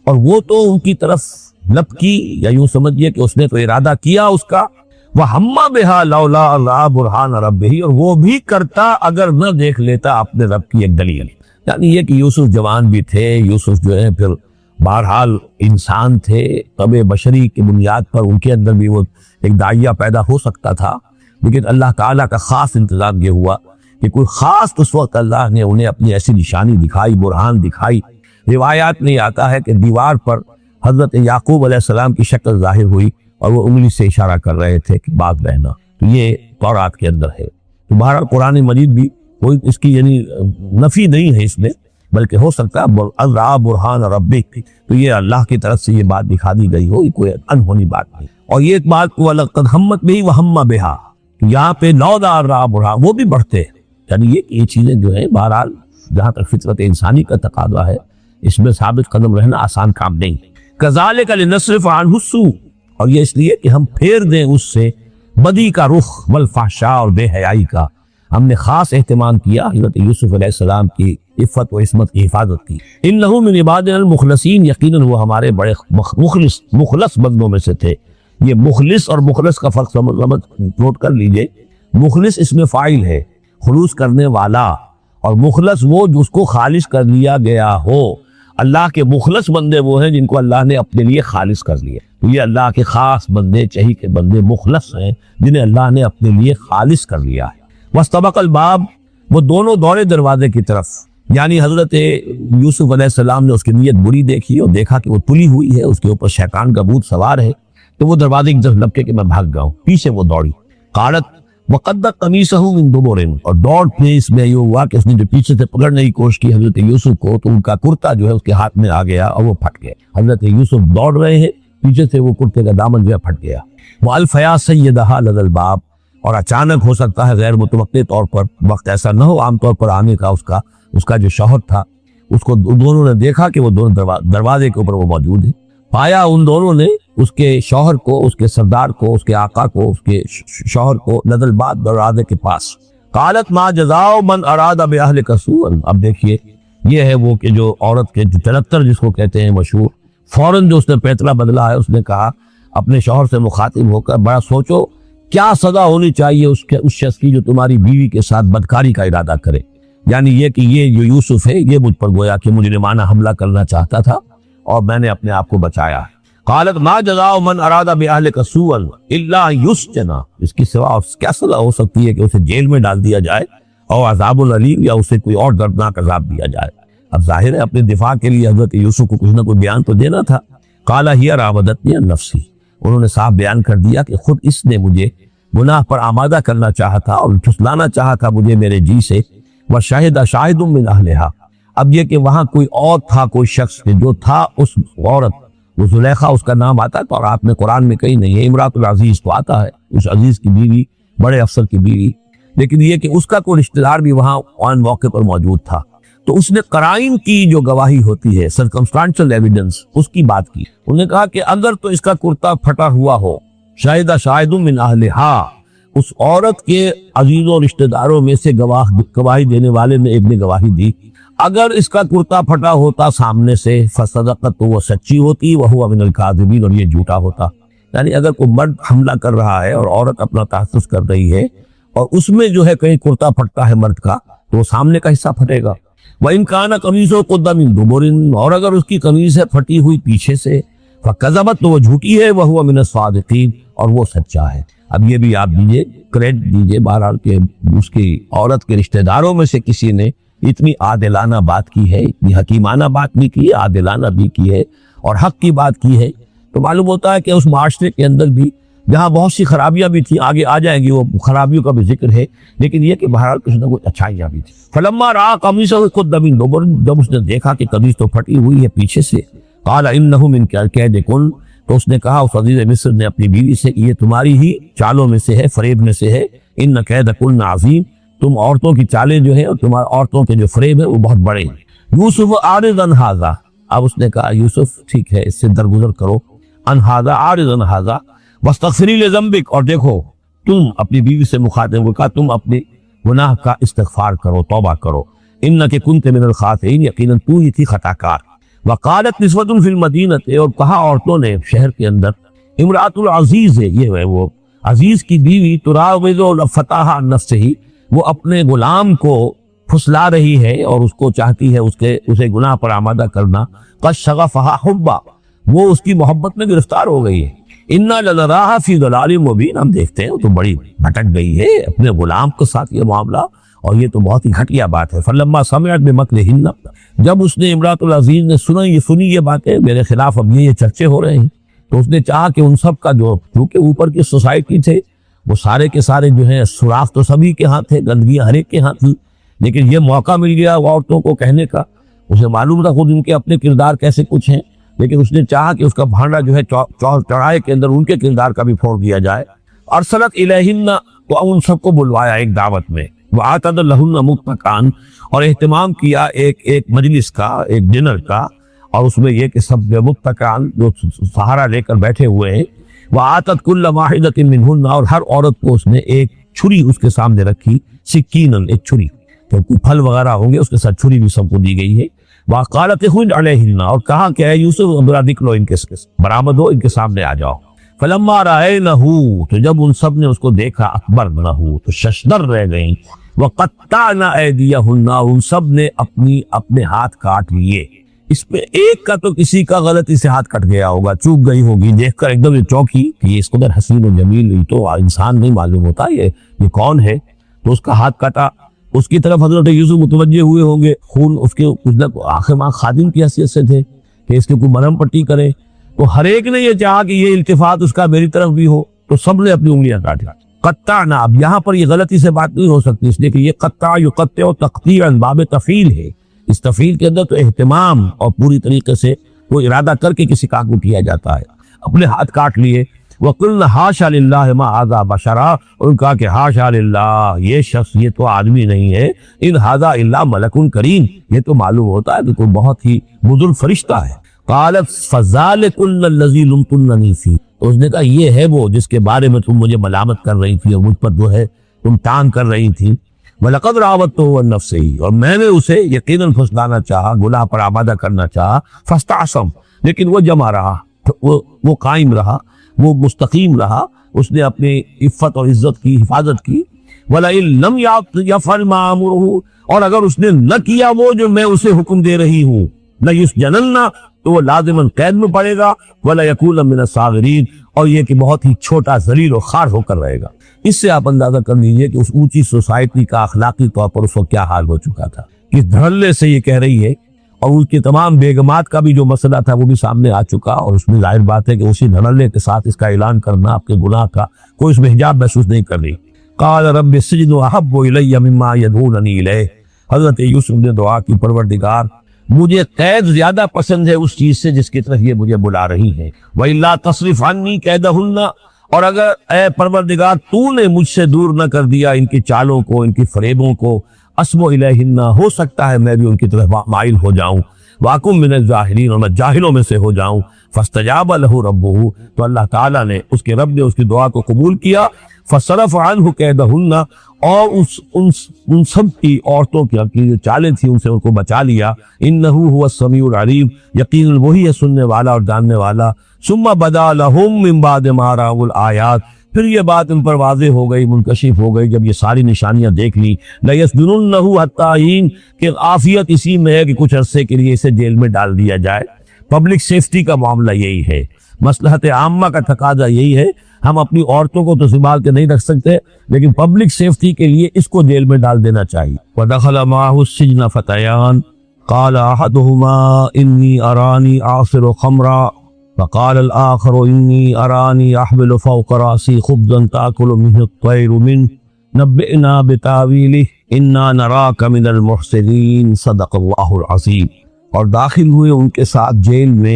اور وہ تو ان کی طرف لپکی، یا یوں سمجھیے کہ اس نے تو ارادہ کیا اس کا، وَهَمَّ بِهَا لَوْلَا رَأَىٰ بُرْهَانَ رَبِّهِ، اور وہ بھی کرتا اگر نہ دیکھ لیتا اپنے رب کی ایک دلیل۔ یعنی یہ کہ یوسف جوان بھی تھے، یوسف جو ہے پھر بہرحال انسان تھے، طبع بشری کی بنیاد پر ان کے اندر بھی وہ ایک داعیہ پیدا ہو سکتا تھا، لیکن اللہ تعالیٰ کا خاص انتظام یہ ہوا کہ کوئی خاص اس وقت اللہ نے انہیں اپنی ایسی نشانی دکھائی، برہان دکھائی۔ روایات میں آتا ہے کہ دیوار پر حضرت یعقوب علیہ السلام کی شکل ظاہر ہوئی، اور وہ انگلی سے اشارہ کر رہے تھے کہ باغ بہنا، تو یہ تورات کے اندر ہے۔ تو بہرحال قرآن مجید بھی کوئی اس کی یعنی نفی نہیں ہے اس میں، بلکہ ہو سکتا ہے اللہ برہان ربک، تو یہ اللہ کی طرف سے یہ بات دکھا دی گئی ہو، یہ کوئی انہونی بات نہیں۔ اور یہ ایک بات کو لقد ہمت بِهِ وَهَمَّ بِهَا، یہاں پہ لولا رَأَىٰ بُرْهَانَ، وہ بھی بڑھتے ہیں، یعنی یہ چیزیں جو ہیں بہرحال جہاں تک فطرت انسانی کا تقاضا ہے، اس میں ثابت قدم رہنا آسان کام نہیں۔ كَذَلِكَ لِنَصْرِفَ عَنْهُ السُّوءَ، اور یہ اس لیے کہ ہم پھیر دیں اس سے بدی کا رخ، والفحشاء، اور بے حیائی کا۔ ہم نے خاص اہتمام کیا حضرت یوسف علیہ السلام کی عفت و عصمت کی حفاظت کی۔ انہ من عبادنا المخلصین، یقیناً وہ ہمارے بڑے مخلص بندوں میں سے تھے۔ یہ مخلص اور مخلص کا فرق سمجھ نوٹ کر لیجئے، مخلص اس میں فاعل ہے، خلوص کرنے والا، اور مخلص وہ جس کو خالص کر لیا گیا ہو۔ اللہ کے مخلص بندے وہ ہیں جن کو اللہ نے اپنے لیے خالص کر لیا، تو یہ اللہ کے خاص بندے، چہی کے بندے مخلص ہیں جنہیں اللہ نے اپنے لیے خالص کر لیا ہے۔ واستبق الباب، وہ دونوں دوڑے دروازے کی طرف، یعنی حضرت یوسف علیہ السلام نے اس کی نیت بری دیکھی اور دیکھا کہ وہ تلی ہوئی ہے، اس کے اوپر شیطان کا بھوت سوار ہے، تو وہ دروازے کی طرف لپکے کہ میں بھاگ گیا ہوں، پیچھے وہ دوڑی۔ قالت وقدت قمیصہ من دبر، اور دوڑ میں اس میں یہ ہوا کہ اس نے جو پیچھے سے پکڑنے کی کوشش کی حضرت یوسف کو، تو ان کا کرتا جو ہے اس کے ہاتھ میں آ گیا اور وہ پھٹ گیا۔ حضرت یوسف دوڑ رہے ہیں، پیچھے سے وہ کرتے کا دامن جو ہے پھٹ گیا۔ والفیا سیدہا لدى الباب، اور اچانک ہو سکتا ہے غیر متوقع طور پر، وقت ایسا نہ ہو عام طور پر آنے کا، اس کا جو شوہر تھا اس کو دونوں نے دیکھا کہ وہ دونوں دروازے کے اوپر وہ موجود ہے۔ پایا ان دونوں نے اس کے شوہر کو، اس کے سردار کو، اس کے آقا کو، اس کے شوہر کو لدى الباب، دروازے کے پاس۔ قالت ما جزاء من اراد باهلك سوءا، اب دیکھیے یہ ہے وہ کہ جو عورت کے جو چلتر جس کو کہتے ہیں مشہور، فوراً جو اس نے پیتلا بدلا ہے، اس نے کہا اپنے شوہر سے مخاطب ہو کر، بڑا سوچو کیا سزا ہونی چاہیے اس شخص کی جو تمہاری بیوی کے ساتھ بدکاری کا ارادہ کرے، یعنی یہ کہ یہ جو یوسف ہے یہ مجھ پر گویا کہ مجرمانہ حملہ کرنا چاہتا تھا اور میں نے اپنے آپ کو بچایا۔ قالت ما جزاء من اراد باهلك سوءا الا يسجن، اس کی سوا کیا سزا ہو سکتی ہے کہ اسے جیل میں ڈال دیا جائے، اور عذاب العلیم، یا اسے کوئی اور دردناک عذاب دیا جائے۔ اب ظاہر ہے اپنے دفاع کے لیے حضرت یوسف کو کچھ نہ کوئی بیان تو دینا تھا۔ قال هي راودتني عن نفسي، انہوں نے صاف بیان کر دیا کہ خود اس نے مجھے گناہ پر آمادہ کرنا چاہا تھا اور جھٹلانا چاہا تھا مجھے میرے جی سے۔ وشاہد شاہد من اہلہا، اب یہ کہ وہاں کوئی اور تھا، کوئی شخص جو تھا، اس عورت، وہ زلیخا اس کا نام آتا ہے تو آپ میں قرآن میں کہیں نہیں ہے، امراۃ العزیز تو آتا ہے، اس عزیز کی بیوی، بڑے افسر کی بیوی، لیکن یہ کہ اس کا کوئی رشتہ دار بھی وہاں آن موقع پر موجود تھا، تو اس نے قرائن کی جو گواہی ہوتی ہے، سرکمسٹانشل ایویڈنس، اس کی بات کی۔ انہوں نے کہا کہ اگر تو اس کا کرتا پھٹا ہوا ہو، شاہد شاہد من اہلہا، اس عورت کے عزیزوں رشتہ داروں میں سے گواہی دینے والے نے ایک نے گواہی دی، اگر اس کا کرتا پھٹا ہوتا سامنے سے، فصدقت، تو وہ سچی ہوتی، وہو من الکاذبین، اور یہ جھوٹا ہوتا۔ یعنی اگر کوئی مرد حملہ کر رہا ہے اور عورت اپنا تحفظ کر رہی ہے اور اس میں جو ہے کہیں کرتا پھٹتا ہے مرد کا، تو وہ سامنے کا حصہ پھٹے گا۔ وَإِنْ كَانَ قَمِيصُهُ قُدَّ مِن دُبُرٍ، اور اگر اس کی قمیص ہے پھٹی ہوئی پیچھے سے، فَكَذَبَتْ، تو وہ جھوٹی ہے، وَهُوَ مِنَ الصَّادِقِينَ، اور وہ سچا ہے۔ اب یہ بھی آپ دیجئے، کریڈٹ دیجئے بہرحال کہ اس کی عورت کے رشتہ داروں میں سے کسی نے اتنی عادلانہ بات کی ہے، اتنی حکیمانہ بات بھی کی ہے، عادلانہ بھی کی ہے اور حق کی بات کی ہے، تو معلوم ہوتا ہے کہ اس معاشرے کے اندر بھی جہاں بہت سی خرابیاں بھی تھیں، آگے آ جائیں گی وہ خرابیوں کا بھی ذکر ہے، لیکن یہ کہ بہرحال کچھ نہ کچھ اچھائیاں بھی تھیں۔ فلما رأى قمیصه قد من دبر، جب اس نے دیکھا کہ قمیص تو پھٹی ہوئی ہے پیچھے سے، قال انه من کیدکن، تو اس نے کہا اس عزیز مصر نے اپنی بیوی سے، یہ تمہاری ہی چالوں میں سے ہے، فریب میں سے ہے، ان کیدکن عظیم، تم عورتوں کی چالیں جو ہیں اور تمہارے عورتوں کے جو فریب ہیں وہ بہت بڑے ہیں۔ یوسف اعرض عن ھذا، اب اس نے کہا یوسف ٹھیک ہے اس سے درگزر کرو، عن ھذا، اعرض عن ھذا، واستغفری لذنبک، اور دیکھو تم اپنی بیوی سے مخاطب ہو کہا تم اپنے گناہ کا استغفار کرو، توبہ کرو، انک کنت من الخاطئین، یقیناً تو ہی تھی خطا کار۔ وقالت نسوۃ فی المدینہ، اور کہا عورتوں نے شہر کے اندر، امراۃ العزیز ہے، یہ ہے وہ عزیز کی بیوی، تراود فتاها عن نفسہ، وہ اپنے غلام کو پھسلا رہی ہے اور اس کو چاہتی ہے اسے گناہ پر آمادہ کرنا، قد شغفها حبا، وہ اس کی محبت میں گرفتار ہو گئی ہے، انا لنراها فی ضلال مبین، ہم دیکھتے ہیں وہ تو بڑی بھٹک گئی ہے اپنے غلام کے ساتھ یہ معاملہ، اور یہ تو بہت ہی گھٹیا بات ہے۔ فلما سمعت بمکرہن، جب اس نے امراۃ العزیز نے سنی یہ باتیں میرے خلاف، اب یہ چرچے ہو رہے ہیں، تو اس نے چاہا کہ ان سب کا جو چونکہ اوپر کی سوسائٹی تھے وہ سارے کے سارے جو ہیں سوراخ تو سبھی کے ہاں تھے، گندگیاں ہر ایک کے ہاں تھی، لیکن یہ موقع مل گیا عورتوں کو کہنے کا، اسے معلوم تھا خود ان کے اپنے کردار کیسے کچھ ہیں، لیکن اس نے چاہا کہ اس کا بھانڈا جو ہے چوراہے کے اندر ان کے کردار کا بھی پھوڑ دیا جائے۔ ارسلت الیہن، تو ان سب کو بلوایا ایک دعوت میں، وآتت لہن متکئا، اور اہتمام کیا ایک مجلس کا، ایک ڈنر کا، اور اس میں یہ کہ سب متکئا جو سہارا لے کر بیٹھے ہوئے ہیں، وآتت کل واحدۃ منہن، اور ہر عورت کو اس نے ایک چھری اس کے سامنے رکھی، سکینن، ایک چھری، تو کوئی پھل وغیرہ ہوں گے اس کے ساتھ چھری بھی سب کو دی گئی ہے۔ وقالت اخرج علیہن، اور کہا کہ اے یوسف ذرا نکلو ان کے برآمد ہو، ان کے سامنے آ جاؤ۔ فلما رأینہ، تو جب ان سب نے اس کو دیکھا، اکبرنہ، تو ششدر رہ گئیں، وقطعن ایدیہن، ان سب نے اپنے ہاتھ کاٹ لیے۔ اس میں ایک کا تو کسی کا غلطی سے ہاتھ کٹ گیا ہوگا، چوک گئی ہوگی، دیکھ کر ایک دم یہ چوکی کہ یہ اس قدر حسین و جمیل، یہ تو انسان نہیں معلوم ہوتا یہ کون ہے، تو اس کا ہاتھ کٹا۔ اس کی طرف حضرت یوسف متوجہ ہوئے ہوں گے، خون اس کے آخر ماں خادم کی حیثیت سے تھے کہ اس کے کوئی مرہم پٹی کرے، تو ہر ایک نے یہ چاہا کہ یہ التفات اس کا میری طرف بھی ہو، تو سب نے اپنی انگلیاں کاٹ لی۔ قطعنا، اب یہاں پر یہ غلطی سے بات نہیں ہو سکتی، اس لیے کہ یہ قطع یقطع تقطیعا باب تفعیل ہے، اس تفعیل کے اندر تو اہتمام اور پوری طریقے سے وہ ارادہ کر کے کسی کام کو کیا جاتا ہے۔ اپنے ہاتھ کاٹ لیے، وَقُلْنَا حَاشَا لِلَّهِ مَا هَذَا بَشَرًا، ان کہا کہ حاشا للہ، یہ شخص یہ تو آدمی نہیں ہے، ان هَذَا إِلَّا مَلَكٌ کریم، یہ تو معلوم ہوتا ہے کہ کوئی بہت ہی بزرگ فرشتہ ہے۔ قالت فَذَلِكُنَّ الَّذِي لُمْتُنَّنِي فِيهِ، تو اس نے کہا یہ ہے وہ جس کے بارے میں تم مجھے ملامت کر رہی تھی اور مجھ پر جو ہے تم تان کر رہی تھی۔ وَلَقَدْ رَاوَدتُّهُ عَن نَفْسِهِ، اور میں نے اسے یقیناً پھسلانا چاہا، گناہ پر آمادہ کرنا چاہا، فَاسْتَعْصَمَ، لیکن وہ جمع رہا، وہ قائم رہا، وہ مستقیم رہا، اس نے اپنی عفت اور عزت کی حفاظت کی۔ وَلَئِن لَمْ يَفْعَلْ مَا آمُرُهُ، اور اگر اس نے نہ کیا وہ جو میں اسے حکم دے رہی ہوں، لَيُسْجَنَنَّ، تو وہ لازماً قید میں پڑے گا، وَلَيَكُونَ مِنَ الصَّاغِرِينَ، اور یہ کہ بہت ہی چھوٹا ذلیل و خوار ہو کر رہے گا۔ اس سے آپ اندازہ کر لیجئے کہ اس اونچی سوسائٹی کا اخلاقی طور پر اس وقت کیا حال ہو چکا تھا، کس دھڑلے سے یہ کہہ رہی ہے، اور ان کی تمام بیگمات کا بھی جو مسئلہ تھا وہ بھی سامنے آ چکا، اور اس میں ظاہر بات ہے کہ اسی دھڑلے کے ساتھ اس کا اعلان کرنا آپ کے گناہ کا، کوئی اس میں حجاب محسوس نہیں کر رہی۔ قال رب السجن احب الی مما یدعوننی الیہ، حضرت یوسف نے دعا کی، پروردگار مجھے قید زیادہ پسند ہے اس چیز سے جس کی طرف یہ مجھے بلا رہی ہیں۔ وَإِلَّا تَصْرِفْ عَنِّي كَيْدَهُنَّ، اور اگر اے پروردگار تو نے مجھ سے دور نہ کر دیا ان کی چالوں کو، ان کی فریبوں کو، اسمو الیہن، ہو سکتا ہے میں بھی ان کی طرف مائل ہو جاؤں، واکم من الجاہلین، اور میں جاہلوں میں سے ہو جاؤں۔ فاستجاب لہ ربہ، تو اللہ تعالیٰ نے اس کے رب نے اس کی دعا کو قبول کیا۔ فصرف عنہ کیدہن، اور ان سب کی عورتوں کی جو چالیں تھیں ان سے ان کو بچا لیا۔ انہ هو السمیع العلیم، یقیناً وہی ہے سننے والا اور جاننے والا۔ ثم بدا لہم من بعد ما رأوا الآیات، پھر یہ بات ان پر واضح ہو گئی، منکشف ہو گئی جب یہ ساری نشانیاں دیکھ لی۔ لَيَسْجُنُنَّهُ حَتَّىٰ حِينٍ، کہ عافیت اسی میں ہے کہ کچھ عرصے کے لیے اسے جیل میں ڈال دیا جائے۔ پبلک سیفٹی کا معاملہ یہی ہے، مصلحت عامہ کا تقاضا یہی ہے۔ ہم اپنی عورتوں کو تو سنبھال کے نہیں رکھ سکتے، لیکن پبلک سیفٹی کے لیے اس کو جیل میں ڈال دینا چاہیے۔ وَدَخَلَ مَعَهُ السِّجْنَ فَتَيَانِ قَالَ أَحَدُهُمَا إِنِّي أَرَانِي أَعْصِرُ خَمْرًا وقال الآخر إني أراني أحمل فوق رأسي خبزا تأكل منه الطير منه نبئنا بتاويله إنا نراك من المحسنين صدق اللہ العظیم۔ اور داخل ہوئے ان کے ساتھ جیل میں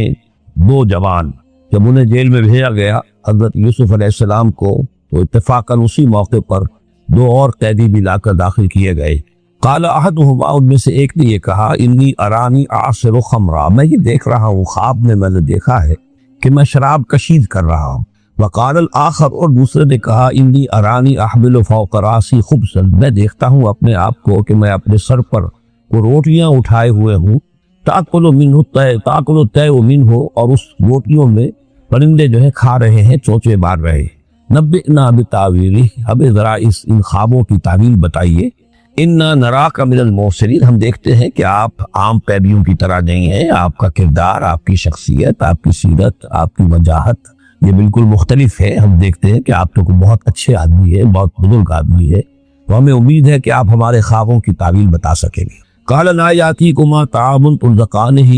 دو جوان۔ جب انہیں جیل میں بھیجا گیا حضرت یوسف علیہ السلام کو، تو اتفاقاً اسی موقع پر دو اور قیدی بھی لا کر داخل کیے گئے۔ قال احدہما، ان میں سے ایک نے یہ کہا، انی ارانی اعصر خمرا، میں یہ دیکھ رہا ہوں، خواب میں نے دیکھا ہے کہ میں شراب کشید کر رہا ہوں۔ وقال الآخر، اور دوسرے نے کہا، انی ارانی احمل فوق راسی خبزا، میں دیکھتا ہوں اپنے آپ کو کہ میں اپنے سر پر وہ روٹیاں اٹھائے ہوئے ہوں، تاکل منہ تاکل الطیر منہ، اور اس روٹیوں میں پرندے جو ہے کھا رہے ہیں، چونچے مار رہے ہیں۔ نبئنا بتاویلہ، ہمیں ذرا ان خوابوں کی تعویل بتائیے۔ انا نراک من المحسنین، ہم دیکھتے ہیں کہ آپ عام قیدیوں کی طرح نہیں ہیں، آپ کا کردار، آپ کی شخصیت، آپ کی سیرت، آپ کی وجاہت یہ بالکل مختلف ہے۔ ہم دیکھتے ہیں کہ آپ تو کوئی بہت اچھے آدمی ہے، بہت بزرگ آدمی ہے، تو ہمیں امید ہے کہ آپ ہمارے خوابوں کی تعویل بتا سکیں گے۔ قال لا یاتیکما طعام ترزقانہ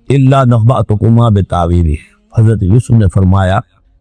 الا نبأتکما بتاویلہ، حضرت یوسف نے فرمایا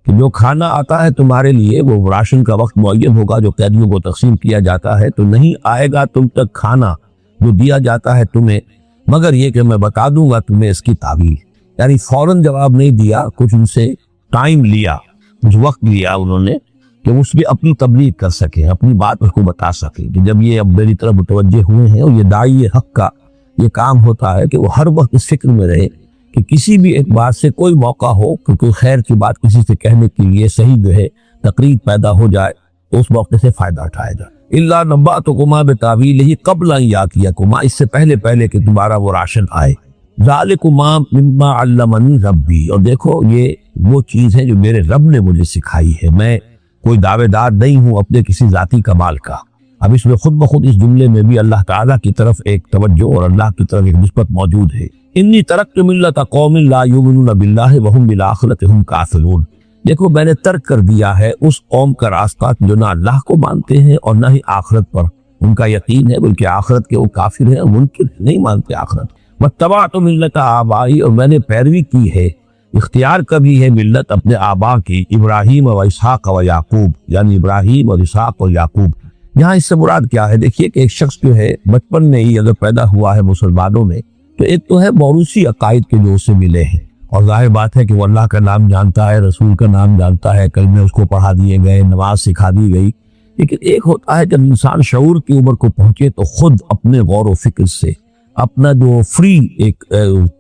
کہ جو کھانا آتا ہے تمہارے لیے، وہ راشن کا وقت معین ہوگا جو قیدیوں کو تقسیم کیا جاتا ہے، تو نہیں آئے گا تم تک کھانا جو دیا جاتا ہے تمہیں، مگر یہ کہ میں بتا دوں گا تمہیں اس کی تعویل۔ یعنی فوراً جواب نہیں دیا، کچھ ان سے ٹائم لیا، کچھ وقت لیا انہوں نے کہ اس بھی اپنی تبلیغ کر سکیں، اپنی بات اس کو بتا سکیں کہ جب یہ اب میری طرف متوجہ ہوئے ہیں، اور یہ داعی حق کا یہ کام ہوتا ہے کہ وہ ہر وقت اس فکر میں رہے کہ کسی بھی ایک بات سے کوئی موقع ہو کہ کوئی خیر کی بات کسی سے کہنے کے لیے صحیح جو ہے تقریر پیدا ہو جائے تو اس موقع سے فائدہ اٹھایا جائے۔ الا نبأتکما بتاویلہ قبل ان یاتیکما، اس سے پہلے کہ تمہارا وہ راشن آئے۔ ذالکما مما علمنی ربی، اور دیکھو یہ وہ چیز ہے جو میرے رب نے مجھے سکھائی ہے، میں کوئی دعوے دار نہیں ہوں اپنے کسی ذاتی کمال کا۔ اب اس میں خود بخود اس جملے میں بھی اللہ تعالیٰ کی طرف ایک توجہ اور اللہ کی طرف ایک نسبت موجود ہے۔ انی ترکت ملت قوم لا یؤمنون باللہ وہم بالآخرۃ ہم کافرون، دیکھو میں نے ترک کر دیا ہے اس قوم کا راستہ جو نہ اللہ کو مانتے ہیں اور نہ ہی آخرت پر ان کا یقین ہے، بلکہ آخرت کے وہ کافر ہیں، منکر نہیں مانتے آخرت۔ واتبعت ملت آبائی، اور میں نے پیروی کی ہے اختیار کبھی ہے ملت اپنے آبا کی، ابراہیم و اسحاق و یعقوب، یعنی ابراہیم اور اسحاق اور یعقوب۔ یہاں اس سے مراد کیا ہے؟ دیکھیے کہ ایک شخص جو ہے بچپن میں ہی اگر پیدا ہوا ہے مسلمانوں میں، تو ایک تو ہے موروثی عقائد کے جو اسے ملے ہیں، اور ظاہر بات ہے کہ وہ اللہ کا نام جانتا ہے، رسول کا نام جانتا ہے، کلمے اس کو پڑھا دیے گئے، نماز سکھا دی گئی۔ لیکن ایک ہوتا ہے جب انسان شعور کی عمر کو پہنچے تو خود اپنے غور و فکر سے اپنا جو فری ایک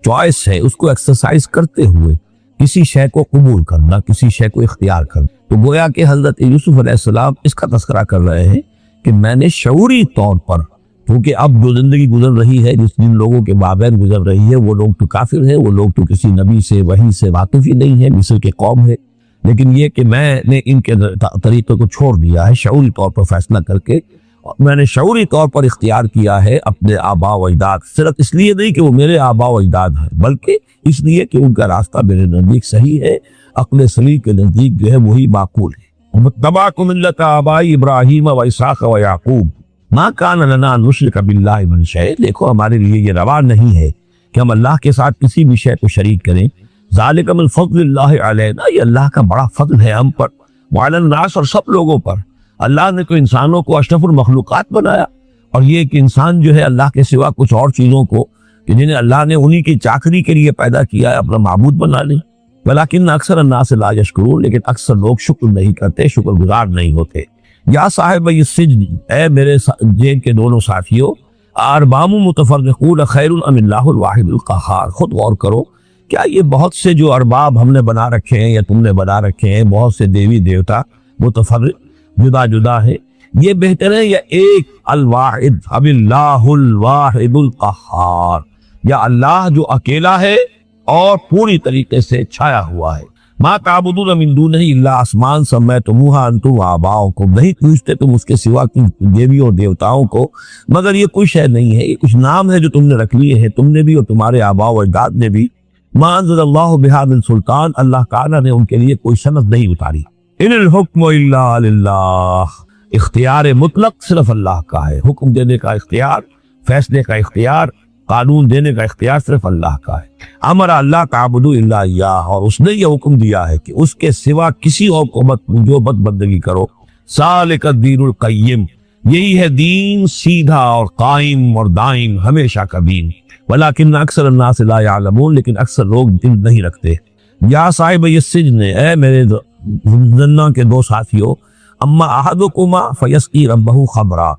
چوائس ہے اس کو ایکسرسائز کرتے ہوئے کسی شے کو قبول کرنا، کسی شے کو اختیار کرنا۔ تو گویا کہ حضرت یوسف علیہ السلام اس کا تذکرہ کر رہے ہیں کہ میں نے شعوری طور پر، کیونکہ اب جو زندگی گزر رہی ہے، جن لوگوں کے مابین گزر رہی ہے، وہ لوگ تو کافر ہیں، وہ لوگ تو کسی نبی سے وحی سے واقف ہی نہیں ہے، مصر کے قوم ہے، لیکن یہ کہ میں نے ان کے طریقے کو چھوڑ دیا ہے شعوری طور پر فیصلہ کر کے، میں نے شعوری طور پر اختیار کیا ہے اپنے آبا و اجداد، صرف اس لیے نہیں کہ وہ میرے آبا و اجداد ہیں، بلکہ اس لیے کہ ان کا راستہ میرے نزدیک صحیح ہے، عقل سلیم کے نزدیک جو ہے وہی معقول ہے۔ متبعت ملت آبائی ابراہیم و اسحاق و یعقوب ما کان لنا ان نشرک باللہ من شیء، دیکھو ہمارے لیے یہ روا نہیں ہے کہ ہم اللہ کے ساتھ کسی بھی شے کو شریک کریں، ذالک من فضل اللہ علینا، یہ اللہ کا بڑا فضل ہے ہم پر، وعلی الناس، اور سب لوگوں پر۔ اللہ نے تو انسانوں کو اشرف المخلوقات بنایا، اور یہ کہ انسان جو ہے اللہ کے سوا کچھ اور چیزوں کو کہ جنہیں اللہ نے انہی کی چاکری کے لیے پیدا کیا ہے اپنا معبود بنا لیں، ولیکن اکثر الناس لا یشکرون، لیکن اکثر لوگ شکر نہیں کرتے، شکر گزار نہیں ہوتے۔ یا صاحب السجن، اے میرے جیل کے دونوں ساتھیوں، ارباب متفرقون خیر ام اللہ الواحد القہار، خود غور کرو، کیا یہ بہت سے جو ارباب ہم نے بنا رکھے ہیں یا تم نے بنا رکھے ہیں، بہت سے دیوی دیوتا متفرق جدا جدا ہے، یہ بہتر ہے یا ایک الواحد اب اللہ الواحد القہار، یا اللہ جو اکیلا ہے اور پوری طریقے سے چھایا ہوا ہے؟ ما تعبدون من دونہ الا اسماء سمیتموها انتم وآباؤکم، نہیں پوچھتے تم اس کے سوا کی دیویوں اور دیوتاؤں کو مگر یہ کوئی شے نہیں ہے، یہ کچھ نام ہے جو تم نے رکھ لیے ہیں، تم نے بھی اور تمہارے آباء و اجداد نے بھی۔ ما انزل اللہ بہا من سلطان، اللہ تعالیٰ نے ان کے لیے کوئی سند نہیں اتاری۔ ان الحکم الا للہ، اختیار مطلق صرف اللہ کا ہے، حکم دینے کا اختیار، فیصلے کا اختیار، قانون دینے کا اختیار صرف اللہ کا ہے۔ امر اللہ تعبدوا الا ایاہ، اور اس نے یہ حکم دیا ہے کہ اس کے سوا کسی اور کو مت پوجو، بت بندگی کرو۔ ذالک الدین القیم، یہی ہے دین سیدھا اور قائم اور دائم، ہمیشہ کا دین۔ ولیکن اکثر الناس لا یعلمون، لیکن اکثر لوگ دل نہیں رکھتے۔ یا صاحب السجن، اے میرے زندان کے دو ساتھیوں، اما احدکما فیسقی ربہ خمرا،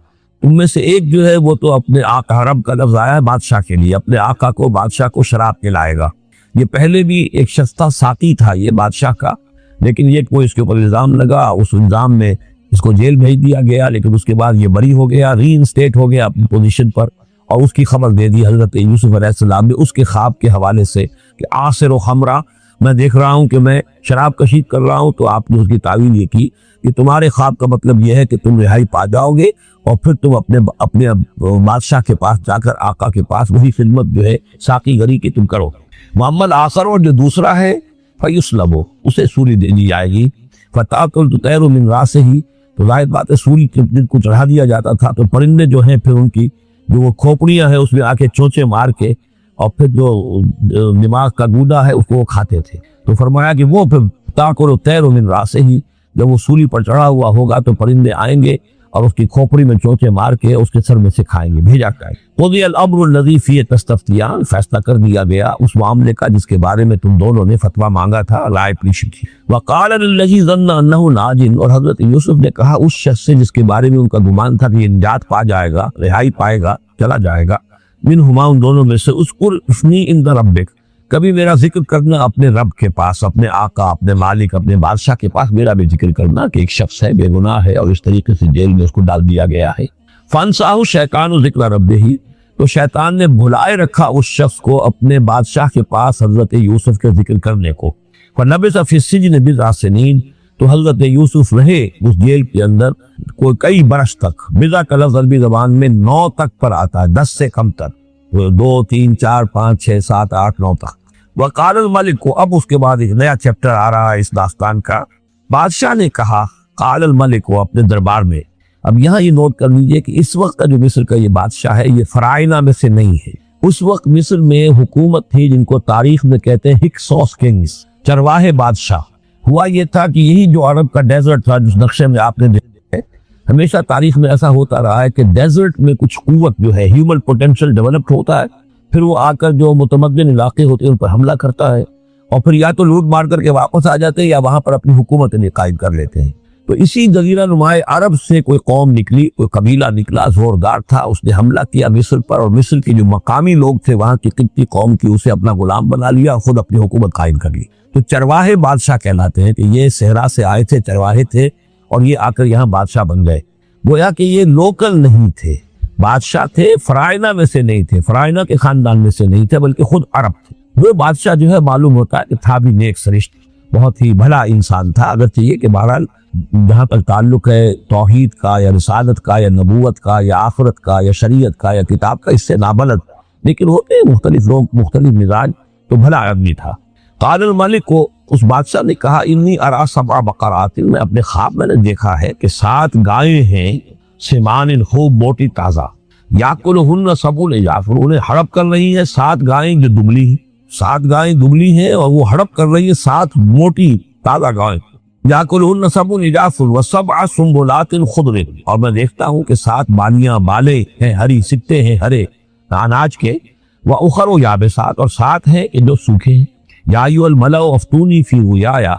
ان میں سے ایک جو ہے وہ تو اپنے آقا، رب کا لفظ آیا ہے بادشاہ کے لیے، اپنے آقا کو، بادشاہ کو شراب پلائے گا۔ یہ پہلے بھی ایک شخص تھا، ساقی تھا یہ بادشاہ کا، لیکن یہ کوئی اس کے اوپر الزام لگا، اس الزام میں اس کو جیل بھیج دیا گیا، لیکن اس کے بعد یہ بری ہو گیا، ری انسٹیٹ ہو گیا اپنی پوزیشن پر، اور اس کی خبر دے دی حضرت یوسف علیہ السلام نے اس کے خواب کے حوالے سے کہ عاصر و خمرہ، میں دیکھ رہا ہوں کہ میں شراب کشید کر رہا ہوں۔ تو آپ نے اس کی تعویل یہ کی کہ تمہارے خواب کا مطلب یہ ہے کہ تم رہائی پا جاؤ گے، اور پھر تم اپنے بادشاہ کے پاس جا کر آقا کے پاس وہی خدمت جو ہے ساقی گری کی تم کرو۔ محمد آخر، اور جو دوسرا ہے فیسلب، اسے سولی دے دی جائے گی۔ فتاکل تطیر من راسہ، تو ظاہر بات ہے سولی جن کو چڑھا دیا جاتا تھا تو پرندے جو ہیں پھر ان کی جو وہ کھوپڑیاں ہیں اس میں آ کے چونچے مار کے، اور پھر جو دماغ کا گودا ہے اس کو وہ کھاتے تھے۔ تو فرمایا کہ وہ پھر تاکل تطیر من راسہ، جب وہ سولی پر چڑھا ہوا ہوگا تو پرندے آئیں گے اور اس کی کھوپڑی میں چونچے مار کے اس کے سر میں سے کھائیں گے، بھیجا کریں۔ قضی الامر الذی فیہ تستفتیان، فیصلہ کر دیا گیا اس معاملے کا جس کے بارے میں تم دونوں نے فتویٰ مانگا تھا، رائے پوچھی تھی۔ وقال للذی ظن انہ ناج، اور حضرت یوسف نے کہا اس شخص سے جس کے بارے میں ان کا گمان تھا کہ یہ نجات پا جائے گا، رہائی پائے گا، چلا جائے گا، منہما، ان دونوں میں سے، اذکر اسمی عند ربک، کبھی میرا ذکر کرنا اپنے رب کے پاس، اپنے آقا، اپنے مالک، اپنے بادشاہ کے پاس میرا بھی ذکر کرنا کہ ایک شخص ہے، بے گناہ ہے، اور اس طریقے سے جیل میں اس کو ڈال دیا گیا ہے۔ فانساہ الشیطان ذکر ربہ، تو شیطان نے بھلائے رکھا اس شخص کو اپنے بادشاہ کے پاس حضرت یوسف کے ذکر کرنے کو۔ فلبث فی السجن بضع سنین، تو حضرت یوسف رہے اس جیل کے اندر کوئی کئی برس تک۔ بضع کا لفظ عربی زبان میں 9 تک پر آتا ہے، 10 سے کم تک، 2 3 4 5 6 7 8 9 تک۔ وقال الملک کو، اب اس کے بعد ایک نیا چیپٹر آ رہا ہے اس داستان کا۔ بادشاہ نے کہا، قال الملک کو، اپنے دربار میں۔ اب یہاں یہ نوٹ کر لیجئے کہ اس وقت کا جو مصر کا یہ بادشاہ ہے یہ فرائنہ میں سے نہیں ہے، اس وقت مصر میں حکومت تھی جن کو تاریخ میں کہتے ہیں ہکسوس کنگز، چرواہے بادشاہ۔ ہوا یہ تھا کہ یہی جو عرب کا ڈیزرٹ تھا جس نقشے میں آپ نے دیکھا ہے، ہمیشہ تاریخ میں ایسا ہوتا رہا ہے کہ ڈیزرٹ میں کچھ قوت جو ہے ہیومن پوٹینشل ڈیولپڈ ہوتا ہے، پھر وہ آ کر جو متمدن علاقے ہوتے ہیں ان پر حملہ کرتا ہے، اور پھر یا تو لوٹ مار کر کے واپس آ جاتے ہیں یا وہاں پر اپنی حکومت قائم کر لیتے ہیں۔ تو اسی جزیرہ نمائے عرب سے کوئی قوم نکلی، کوئی قبیلہ نکلا، زوردار تھا، اس نے حملہ کیا مصر پر، اور مصر کے جو مقامی لوگ تھے وہاں کی قبطی قوم کی، اسے اپنا غلام بنا لیا، خود اپنی حکومت قائم کر لی۔ تو چرواہے بادشاہ کہلاتے ہیں کہ یہ صحرا سے آئے تھے، چرواہے تھے، اور یہ آ کر یہاں بادشاہ بن گئے۔ گویا کہ یہ لوکل نہیں تھے، بادشاہ تھے، فرائنہ میں سے نہیں تھے، فرائنہ کے خاندان میں سے نہیں تھے، بلکہ خود عرب تھے۔ وہ بادشاہ جو ہے معلوم ہوتا ہے کہ تھا بھی نیک سرشت، بہت ہی بھلا انسان تھا، اگرچہ یہ کہ بہرحال جہاں تک تعلق ہے توحید کا یا رسالت کا یا نبوت کا یا آخرت کا یا شریعت کا یا کتاب کا، اس سے نابلد، لیکن ہوتے ہیں مختلف لوگ، مختلف مزاج، تو بھلا آدمی تھا۔ قال الملک کو، اس بادشاہ نے کہا، انی ارا سبع بقرات، میں اپنے خواب میں نے دیکھا ہے کہ 7 گائیں ہیں، سمان خوب موٹی تازہ، یاکلہن سبع عجاف، انہیں ہڑپ کر رہی ہیں 7 گائیں جو دبلی ہیں، 7 گائیں دبلی ہیں اور وہ ہڑپ کر رہی ہیں 7 موٹی تازہ گائیں، یاکلہن سبع عجاف وسبع سنبلات خضر، اور میں دیکھتا ہوں کہ 7 بالیاں، بالے ہیں ہری، سٹے ہیں ہرے اناج کے، واخر یابسات، اور 7 ہیں کہ جو سوکھے ہیں۔ یا ایھا الملأ افتونی فی رؤیایا،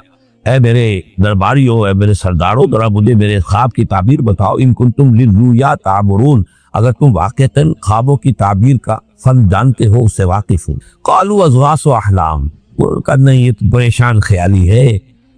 اے میرے درباریوں، اے میرے سرداروں، ذرا مجھے میرے خواب کی تعبیر بتاؤ، ان کنتم للرؤیا تعبرون، اگر تم واقعتاً خوابوں کی تعبیر کا فن جانتے ہو، اس سے واقف ہو۔ قالوا اضغاث احلام، وہ کہا نہیں یہ تو پریشان خیالی ہے،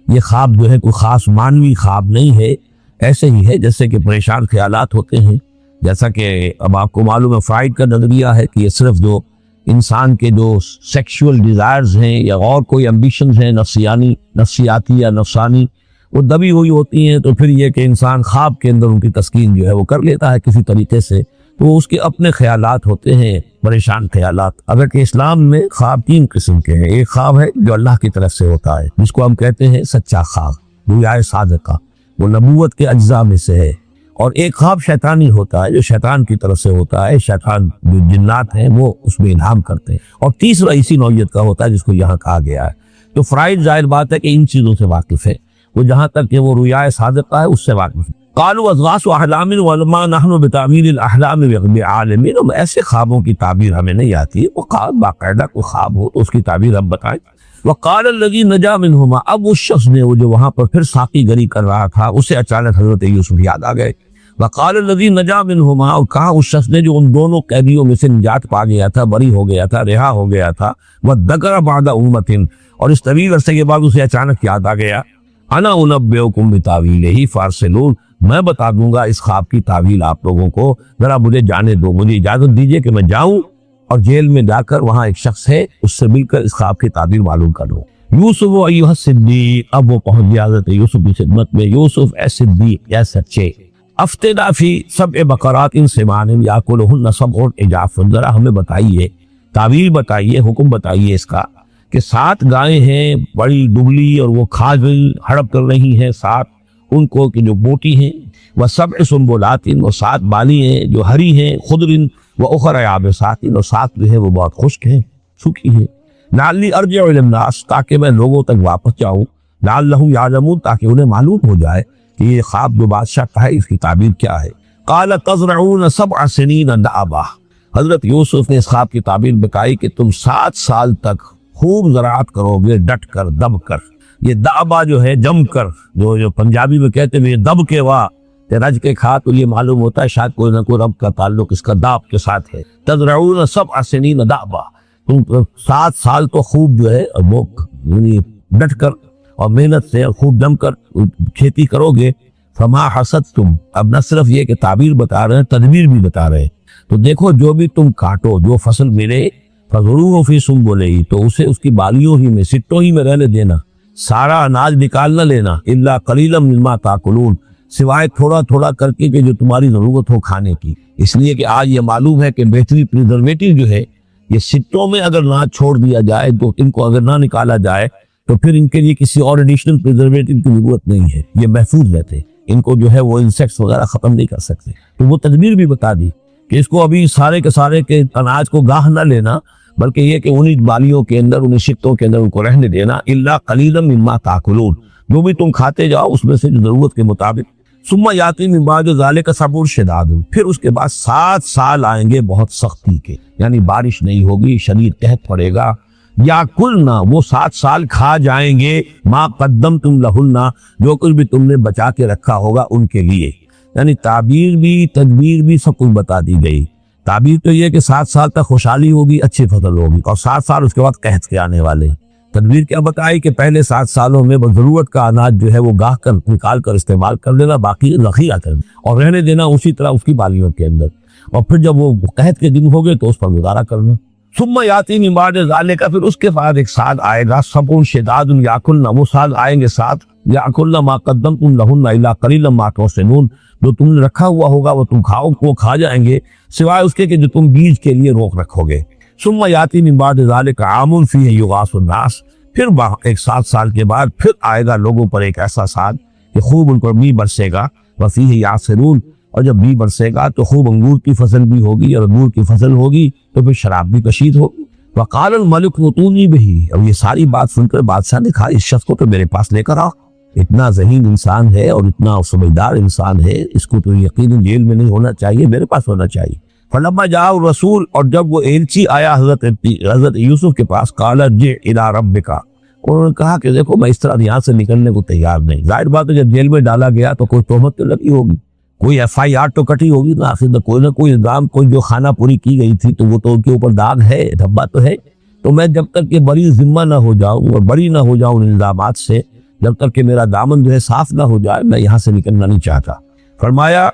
یہ خواب جو ہے کوئی خاص مانوی خواب نہیں ہے، ایسے ہی ہے جیسے کہ پریشان خیالات ہوتے ہیں۔ جیسا کہ اب آپ کو معلوم ہے فرائڈ کا نظریہ ہے کہ یہ صرف جو انسان کے جو سیکشول ڈیزائرز ہیں یا اور کوئی امبیشنز ہیں نفسیاتی یا نفسانی، وہ دبی ہوئی ہوتی ہیں، تو پھر یہ کہ انسان خواب کے اندر ان کی تسکین جو ہے وہ کر لیتا ہے کسی طریقے سے، تو اس کے اپنے خیالات ہوتے ہیں، پریشان خیالات۔ اگر کہ اسلام میں خواب 3 قسم کے ہیں، ایک خواب ہے جو اللہ کی طرف سے ہوتا ہے جس کو ہم کہتے ہیں سچا خواب، رؤیا صادقہ، وہ نبوت کے اجزاء میں سے ہے، اور ایک خواب شیطانی ہوتا ہے جو شیطان کی طرف سے ہوتا ہے، شیطان جو جنات ہیں وہ اس میں الہام کرتے ہیں، اور تیسرا اسی نوعیت کا ہوتا ہے جس کو یہاں کہا گیا ہے۔ تو فرائڈ ظاہر بات ہے کہ ان چیزوں سے واقف ہے، وہ جہاں تک کہ وہ رؤیا صادقہ ہے اس سے واقف ہے۔ قالوا اضغاث احلام وما نحن بتاویل الاحلام بعالمین، ایسے خوابوں کی تعبیر ہمیں نہیں آتی ہے، وہ خواب باقاعدہ کوئی خواب ہو تو اس کی تعبیر ہم بتائیں۔ وقال الذی نجا منہما، اب اس شخص نے، وہ جو وہاں پر پھر ساقی گری کر رہا تھا، اسے اچانک حضرت یوسف یاد آ گئے۔ وقال الذی نجا منہما، اور کہا اس شخص نے جو ان دونوں قیدیوں میں سے نجات پا گیا تھا، بری ہو گیا تھا، رہا ہو گیا تھا، وذکر بعد امۃ، اور اس طویل عرصے کے بعد اسے اچانک یاد آ گیا، انا انبئکم بتاویلہ فارسلون، میں بتا دوں گا اس خواب کی تعویل آپ لوگوں کو، ذرا مجھے جانے دو، مجھے اجازت دیجیے کہ میں جاؤں اور جیل میں جا کر وہاں ایک شخص ہے اس سے مل کر اس خواب کی تعبیر معلوم کروں۔ یوسف ایھا الصدیق، اب وہ پہنچ گیا حضرت یوسف کی خدمت میں، یوسف اے صدیق، یا سچے، افتنا فی سبع بقرات سمان یاکلہن سبع عجاف، ذرا ہمیں بتائیے، تعبیر بتائیے، حکم بتائیے اس کا کہ 7 گائیں ہیں بڑی دبلی اور وہ کھا گئی، ہڑپ کر رہی ہیں 7 ان کو کہ جو موٹی ہیں، وسبع سنبلات، وہ 7 بالی ہیں جو ہری ہیں، خضر واخر یابسات، اور 7 جو ہے وہ بہت خشک ہیں، سوکھی ہیں، لعلی ارجع الی الناس، تاکہ میں لوگوں تک واپس جاؤں، لعلہم یعلمون، تاکہ انہیں معلوم ہو جائے کہ یہ خواب جو بادشاہ کا ہے اس کی تعبیر کیا ہے۔ قال تزرعون 7 سنین دأبا، حضرت یوسف نے اس خواب کی تعبیر بتائی کہ تم 7 سال تک خوب زراعت کرو گے، ڈٹ کر، دب کر۔ یہ دأبا جو ہے جم کر، جو پنجابی میں کہتے ہیں دب کے وا کہ رج کے کھا، تو یہ معلوم ہوتا ہے شاید کوئی نہ کوئی رب کا تعلق اس کا داب کے ساتھ ہے۔ تزرعون 7 سنین دأبا، تم 7 سال تو خوب جو ہے وہ ڈٹ کر اور محنت سے خوب جم کر کھیتی کرو گے۔ فما حصدتم، اب نہ صرف یہ کہ تعبیر بتا رہے ہیں، تدبیر بھی بتا رہے ہیں، تو دیکھو جو بھی تم کاٹو، جو فصل ملے، فضروہ فی سنبلہ، تو اسے اس کی بالیوں ہی میں، سٹوں ہی میں رہنے دینا، سارا اناج نکال نہ لینا، الا قلیلا مما تاکلون، سوائے تھوڑا تھوڑا کر کے کہ جو تمہاری ضرورت ہو کھانے کی، اس لیے کہ آج یہ معلوم ہے کہ بہتری پریزرویٹو جو ہے یہ سٹوں میں اگر نہ چھوڑ دیا جائے، تو ان کو اگر نہ نکالا جائے تو پھر ان کے لیے کسی اور ایڈیشنل پریزرویٹو کی ضرورت نہیں ہے، یہ محفوظ رہتے، ان کو جو ہے وہ انسیکٹس وغیرہ ختم نہیں کر سکتے، تو وہ تدبیر بھی بتا دی کہ اس کو ابھی سارے کے سارے کے اناج کو گاہ نہ لینا، بلکہ یہ کہ انہی بالیوں کے اندر، انہی شتوں کے اندر ان کو رہنے دینا، الا قلیلا مما تاکلون، جو بھی تم کھاتے جاؤ اس میں سے جو ضرورت کے مطابق۔ ثم یاتی من بعد ذلک صبر شداد، پھر اس کے بعد 7 سال آئیں گے بہت سختی کے، یعنی بارش نہیں ہوگی، شدید قحط پڑے گا۔ یا کلنا، وہ 7 سال کھا جائیں گے، ما قدمتم لہن، جو کچھ بھی تم نے بچا کے رکھا ہوگا ان کے لیے، یعنی تعبیر بھی تدبیر بھی سب کچھ بتا دی گئی۔ تعبیر تو یہ کہ 7 سال تک خوشحالی ہوگی، اچھی فصل ہوگی، اور 7 سال اس کے بعد قحط کے آنے والے۔ تدبیر کیا بتائی کہ پہلے 7 سالوں میں بس ضرورت کا اناج جو ہے وہ گاہ کر نکال کر استعمال کر لینا، باقی ذخیرہ کر دینا اور رہنے دینا اسی طرح اس کی بالیوں کے اندر، اور پھر جب وہ قحط کے دن ہو گئے تو اس پر گزارا کرنا۔ ثم یاتی من بعد ذالک، پھر اس کے بعد ایک سال آئے گا، صبر شداد یاکلن، وہ سال آئیں گے 7، یاکلن ما قدمتم لہن الا قلیلا ما تحسنون، جو تم نے رکھا ہوا ہوگا وہ تم کھا جائیں گے، سوائے اس کے کہ جو تم بیج کے لیے روک رکھو گے۔ ثم یاتی من بعد ذالک عام فیہ یغاث الناس، پھر ایک 7 سال کے بعد پھر آئے گا لوگوں پر ایک ایسا سال کہ خوب ان پر بی برسے گا، وفیہ یعصرون، اور جب بی برسے گا تو خوب انگور کی فصل بھی ہوگی، اور انگور کی فصل ہوگی تو پھر شراب بھی کشید ہوگی۔ وقال الملک ائتونی بہ، اب یہ ساری بات سن کر بادشاہ نے کہا اس شخص کو تو میرے پاس لے کر آؤ، اتنا ذہین انسان ہے اور اتنا سمجھدار انسان ہے، اس کو تو یقیناً جیل میں نہیں ہونا چاہیے، میرے پاس ہونا چاہیے۔ فلما جاء الرسول، اور جب وہ ایلچی آیا حضرت یوسف کے پاس، قال ارجع الی ربک، انہوں نے کہا کہ دیکھو میں اس طرح یہاں سے نکلنے کو تیار نہیں۔ ظاہر بات ہے جب جیل میں ڈالا گیا تو کوئی تہمت تو لگی ہوگی، کوئی FIR تو کٹی ہوگی نا، آخر نہ کوئی الزام، کوئی جو خانہ پوری کی گئی تھی تو وہ تو ان کے اوپر داغ ہے، دھبا تو ہے۔ تو میں جب تک کہ بری ذمہ نہ ہو جاؤں اور بری نہ ہو جاؤں ان الزامات سے، جب تک کہ میرا دامن جو ہے صاف نہ ہو جائے، میں یہاں سے نکلنا نہیں چاہتا۔ فرمایا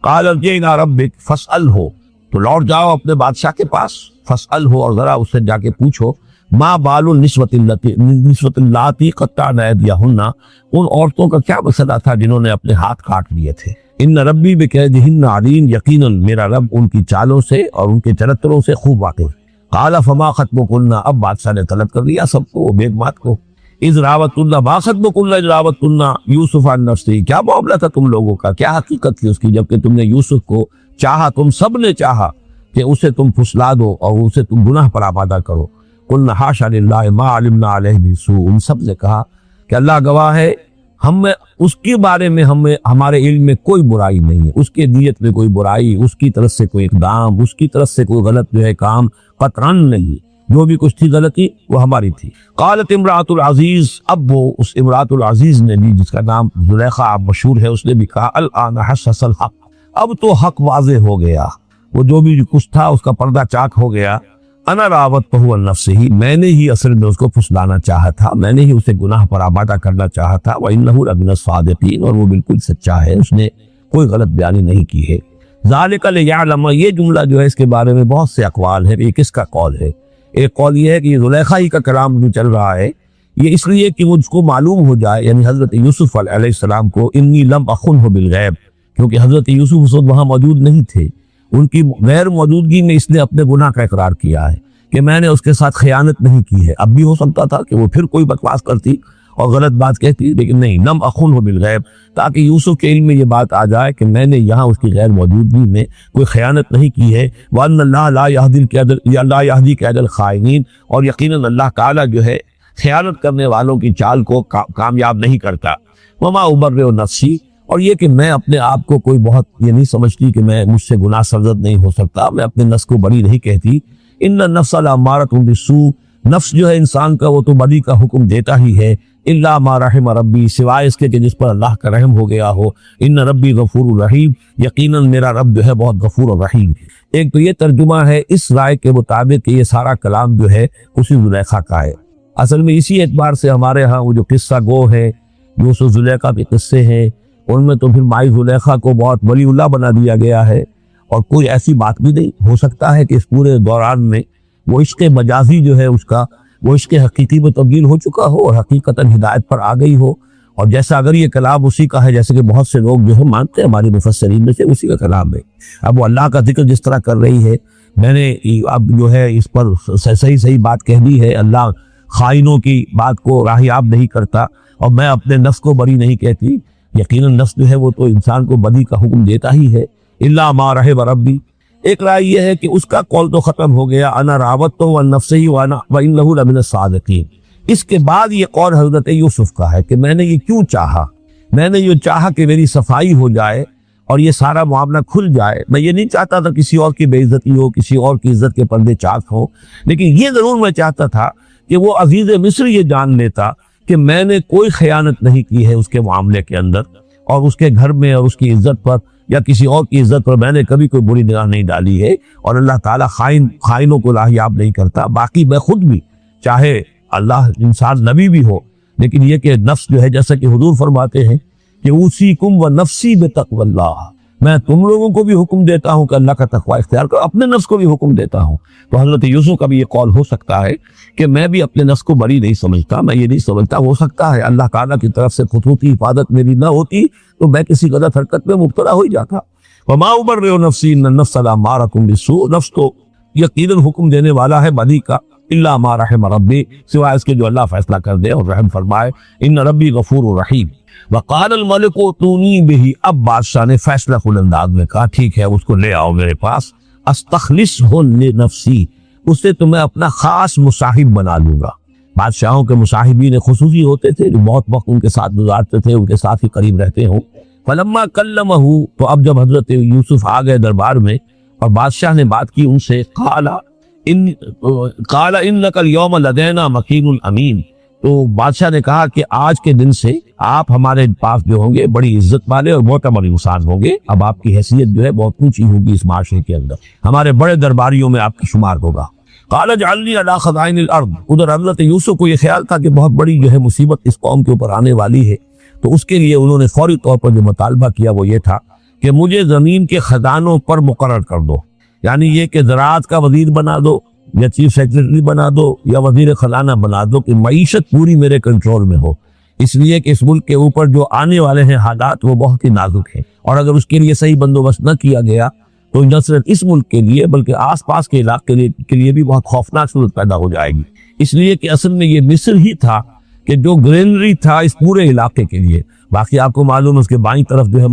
قال ارجع الی ربک فاسألہ، تو لوٹ جاؤ اپنے بادشاہ کے پاس، فاسألہ، اور ذرا اس سے جا کے پوچھو، ما بال النسوۃ اللاتی قطعن ایدیہن، ان عورتوں کا کیا مسئلہ تھا جنہوں نے اپنے ہاتھ کاٹ لیے تھے۔ ان ربی بکیدہن علیم، یقیناً میرا رب ان کی چالوں سے اور ان کے چرتروں سے خوب واقف۔ قال فما خطبکن، اب بادشاہ نے طلب کر لیا سب کو، بیگمات کو، اذ راوتن، ما خطبکن اذ راوتن یوسف عن نفسہ، کیا معاملہ تھا تم لوگوں کا، کیا حقیقت تھی اس کی جبکہ تم نے یوسف کو چاہا، تم سب نے چاہا کہ اسے تم پھسلا دو اور اسے تم گناہ پر آمادہ کرو۔ قلنا حاشا للہ ما علمنا علیہ من سوء، ان سب نے کہا کہ اللہ گواہ ہے، ہم اس کے بارے میں ہمارے علم میں کوئی برائی نہیں ہے، اس کے نیت میں کوئی برائی، اس کی طرف سے کوئی اقدام، اس کی طرف سے کوئی غلط جو ہے کام قطعاً نہیں، جو بھی کچھ تھی غلطی وہ ہماری تھی۔ قالت امرأۃ العزیز، اب وہ اس امرأۃ العزیز نے بھی، جس کا نام زلیخا اب مشہور ہے، اس نے بھی کہا الآن حسس الحق، اب تو حق واضح ہو گیا، وہ جو بھی کچھ تھا اس کا پردہ چاک ہو گیا۔ انا راوتہ عن نفسہ، میں نے ہی اصل میں اس کو پھسلانا چاہا تھا، میں نے ہی اسے گناہ پر آمادہ کرنا چاہا تھا، وانہ لمن الصادقین، اور وہ بالکل سچا ہے، اس نے کوئی غلط بیانی نہیں کی ہے۔ ذالک لیعلم، یہ جملہ جو ہے اس کے بارے میں بہت سے اقوال ہیں، یہ کس کا قول ہے؟ ایک قول یہ ہے کہ یہ زلیخا ہی کا کلام جو چل رہا ہے، یہ اس لیے کہ مجھ کو معلوم ہو جائے، یعنی حضرت یوسف علیہ السلام کو، انی لم اخنہ بالغیب، کیونکہ حضرت یوسف اس وقت وہاں موجود نہیں تھے، ان کی غیر موجودگی میں اس نے اپنے گناہ کا اقرار کیا ہے کہ میں نے اس کے ساتھ خیانت نہیں کی ہے۔ اب بھی ہو سکتا تھا کہ وہ پھر کوئی بکواس کرتی اور غلط بات کہتی، لیکن نہیں، لم اخنہ بالغیب، تاکہ یوسف کے علم میں یہ بات آ جائے کہ میں نے یہاں اس کی غیر موجودگی میں کوئی خیانت نہیں کی ہے۔ وَأَنَّ اللَّهَ لَا يَهْدِي كَيْدَ الْخَائِنِينَ، اور یقیناً اللہ تعالیٰ جو ہے خیانت کرنے والوں کی چال کو کامیاب نہیں کرتا۔ وَمَا أُبَرِّئُ نَفْسِي، اور یہ کہ میں اپنے آپ کو کوئی بہت یہ نہیں سمجھتی کہ میں مجھ سے گناہ سرزد نہیں ہو سکتا، میں اپنے نفس کو بری نہیں کہتی۔ ان النفس لامارۃ بالسوء، نفس جو ہے انسان کا وہ تو بدی کا حکم دیتا ہی ہے، الا ما رحم ربی، سوائے اس کے کہ جس پر اللہ کا رحم ہو گیا ہو۔ ان ربی غفور الرحیم، یقیناً میرا رب جو ہے بہت غفور الرحیم۔ ایک تو یہ ترجمہ ہے اس رائے کے مطابق کہ یہ سارا کلام جو ہے اسی زلیخا کا ہے۔ اصل میں اسی اعتبار سے ہمارے ہاں وہ جو قصہ گو ہے، یوسف زلیخا کے قصے ہیں، ان میں تو پھر مائی زلیخا کو بہت ولی اللہ بنا دیا گیا ہے، اور کوئی ایسی بات بھی نہیں ہو سکتا ہے کہ اس پورے دوران میں وہ عشق مجازی جو ہے اس کا، وہ عشق حقیقی میں تبدیل ہو چکا ہو اور حقیقتاً ہدایت پر آ گئی ہو، اور جیسا اگر یہ کلام اسی کا ہے، جیسے کہ بہت سے لوگ جو ہے مانتے ہیں ہمارے مفسرین میں سے، اسی کا کلام ہے۔ اب وہ اللہ کا ذکر جس طرح کر رہی ہے، میں نے اب جو ہے اس پر صحیح بات کہہ دی ہے، اللہ خائنوں کی بات کو راہیاب نہیں کرتا، اور میں اپنے نفس کو بری نہیں کہتی، یقیناً نفس جو ہے وہ تو انسان کو بدی کا حکم دیتا ہی ہے۔ الا ما رحم ربی، ایک رائے یہ ہے کہ اس کا قول تو ختم ہو گیا، انا راوت عن نفسہ وانہ لمن الصادقین۔ اس کے بعد یہ قول حضرت یوسف کا ہے کہ میں نے یہ کیوں چاہا، میں نے یہ چاہا کہ میری صفائی ہو جائے اور یہ سارا معاملہ کھل جائے۔ میں یہ نہیں چاہتا تھا کسی اور کی بے عزتی ہو، کسی اور کی عزت کے پردے چاک ہو، لیکن یہ ضرور میں چاہتا تھا کہ وہ عزیز مصر یہ جان لیتا کہ میں نے کوئی خیانت نہیں کی ہے اس کے معاملے کے اندر، اور اس کے گھر میں اور اس کی عزت پر یا کسی اور کی عزت پر میں نے کبھی کوئی بری نگاہ نہیں ڈالی ہے، اور اللہ تعالیٰ خائنوں کو لاحیاب نہیں کرتا۔ باقی میں خود بھی، چاہے اللہ انسان نبی بھی ہو، لیکن یہ کہ نفس جو ہے، جیسا کہ حضور فرماتے ہیں کہ اوصیکم و نفسی بتقوی اللہ، میں تم لوگوں کو بھی حکم دیتا ہوں کہ اللہ کا تقوی اختیار کرو، اپنے نفس کو بھی حکم دیتا ہوں۔ تو حضرت یوسف کا بھی یہ قول ہو سکتا ہے کہ میں بھی اپنے نفس کو بری نہیں سمجھتا، میں یہ نہیں سمجھتا، ہو سکتا ہے اللہ تعالیٰ کی طرف سے خصوصی حفاظت میری نہ ہوتی تو میں کسی غلط حرکت میں مبتلا ہو ہی جاتا۔ وما ابرئ نفسی ان النفس لامارۃ بالسوء، نفس تو یقیناً حکم دینے والا ہے بدی کا، الا ما رحم ربی، سوائے اس کے جو اللہ فیصلہ کر دے اور رحم فرمائے، ان ربی غفور رحیم۔ وقال الملک اتونی بہ، اب بادشاہ نے فیصلہ کن انداز میں کہا ٹھیک ہے اس کو لے آؤ میرے پاس، استخلصہ لنفسی، اسے تو میں اپنا خاص مصاحب بنا لوں گا۔ بادشاہوں کے مصاحبین خصوصی ہوتے تھے جو بہت وقت ان کے ساتھ گزارتے تھے، ان کے ساتھ ہی قریب رہتے ہوں۔ فلما کلمہ، تو اب جب حضرت یوسف آ گئے دربار میں اور بادشاہ نے بات کی ان سے، قال انک اليوم لدینا مکین امین، تو بادشاہ نے کہا کہ آج کے دن سے آپ ہمارے پاس جو ہوں گے بڑی عزت والے اور معتبر انسان ہوں گے، اب آپ کی حیثیت جو ہے بہت اونچی ہوگی اس معاشرے کے اندر، ہمارے بڑے درباریوں میں آپ کی شمار ہوگا۔ قال اجعلنی علی خزائن الارض، ادھر حضرت یوسف کو یہ خیال تھا کہ بہت بڑی جو ہے مصیبت اس قوم کے اوپر آنے والی ہے، تو اس کے لیے انہوں نے فوری طور پر جو مطالبہ کیا وہ یہ تھا کہ مجھے زمین کے خزانوں پر مقرر کر دو، یعنی یہ کہ زراعت کا وزیر بنا دو یا چیف سیکرٹری بنا دو یا وزیر خزانہ بنا دو، کہ معیشت پوری میرے کنٹرول میں ہو، اس لیے کہ اس ملک کے اوپر جو آنے والے ہیں حالات وہ بہت ہی نازک ہیں، اور اگر اس کے لیے صحیح بندوبست نہ کیا گیا تو نہ صرف اس ملک کے لیے بلکہ آس پاس کے علاقے کے لیے بھی بہت خوفناک صورت پیدا ہو جائے گی۔ اس لیے کہ اصل میں یہ مصر ہی تھا کہ جو گرینری تھا اس پورے علاقے کے لیے، باقی آپ کو معلوم ہے اس کے بائیں طرف جو ہے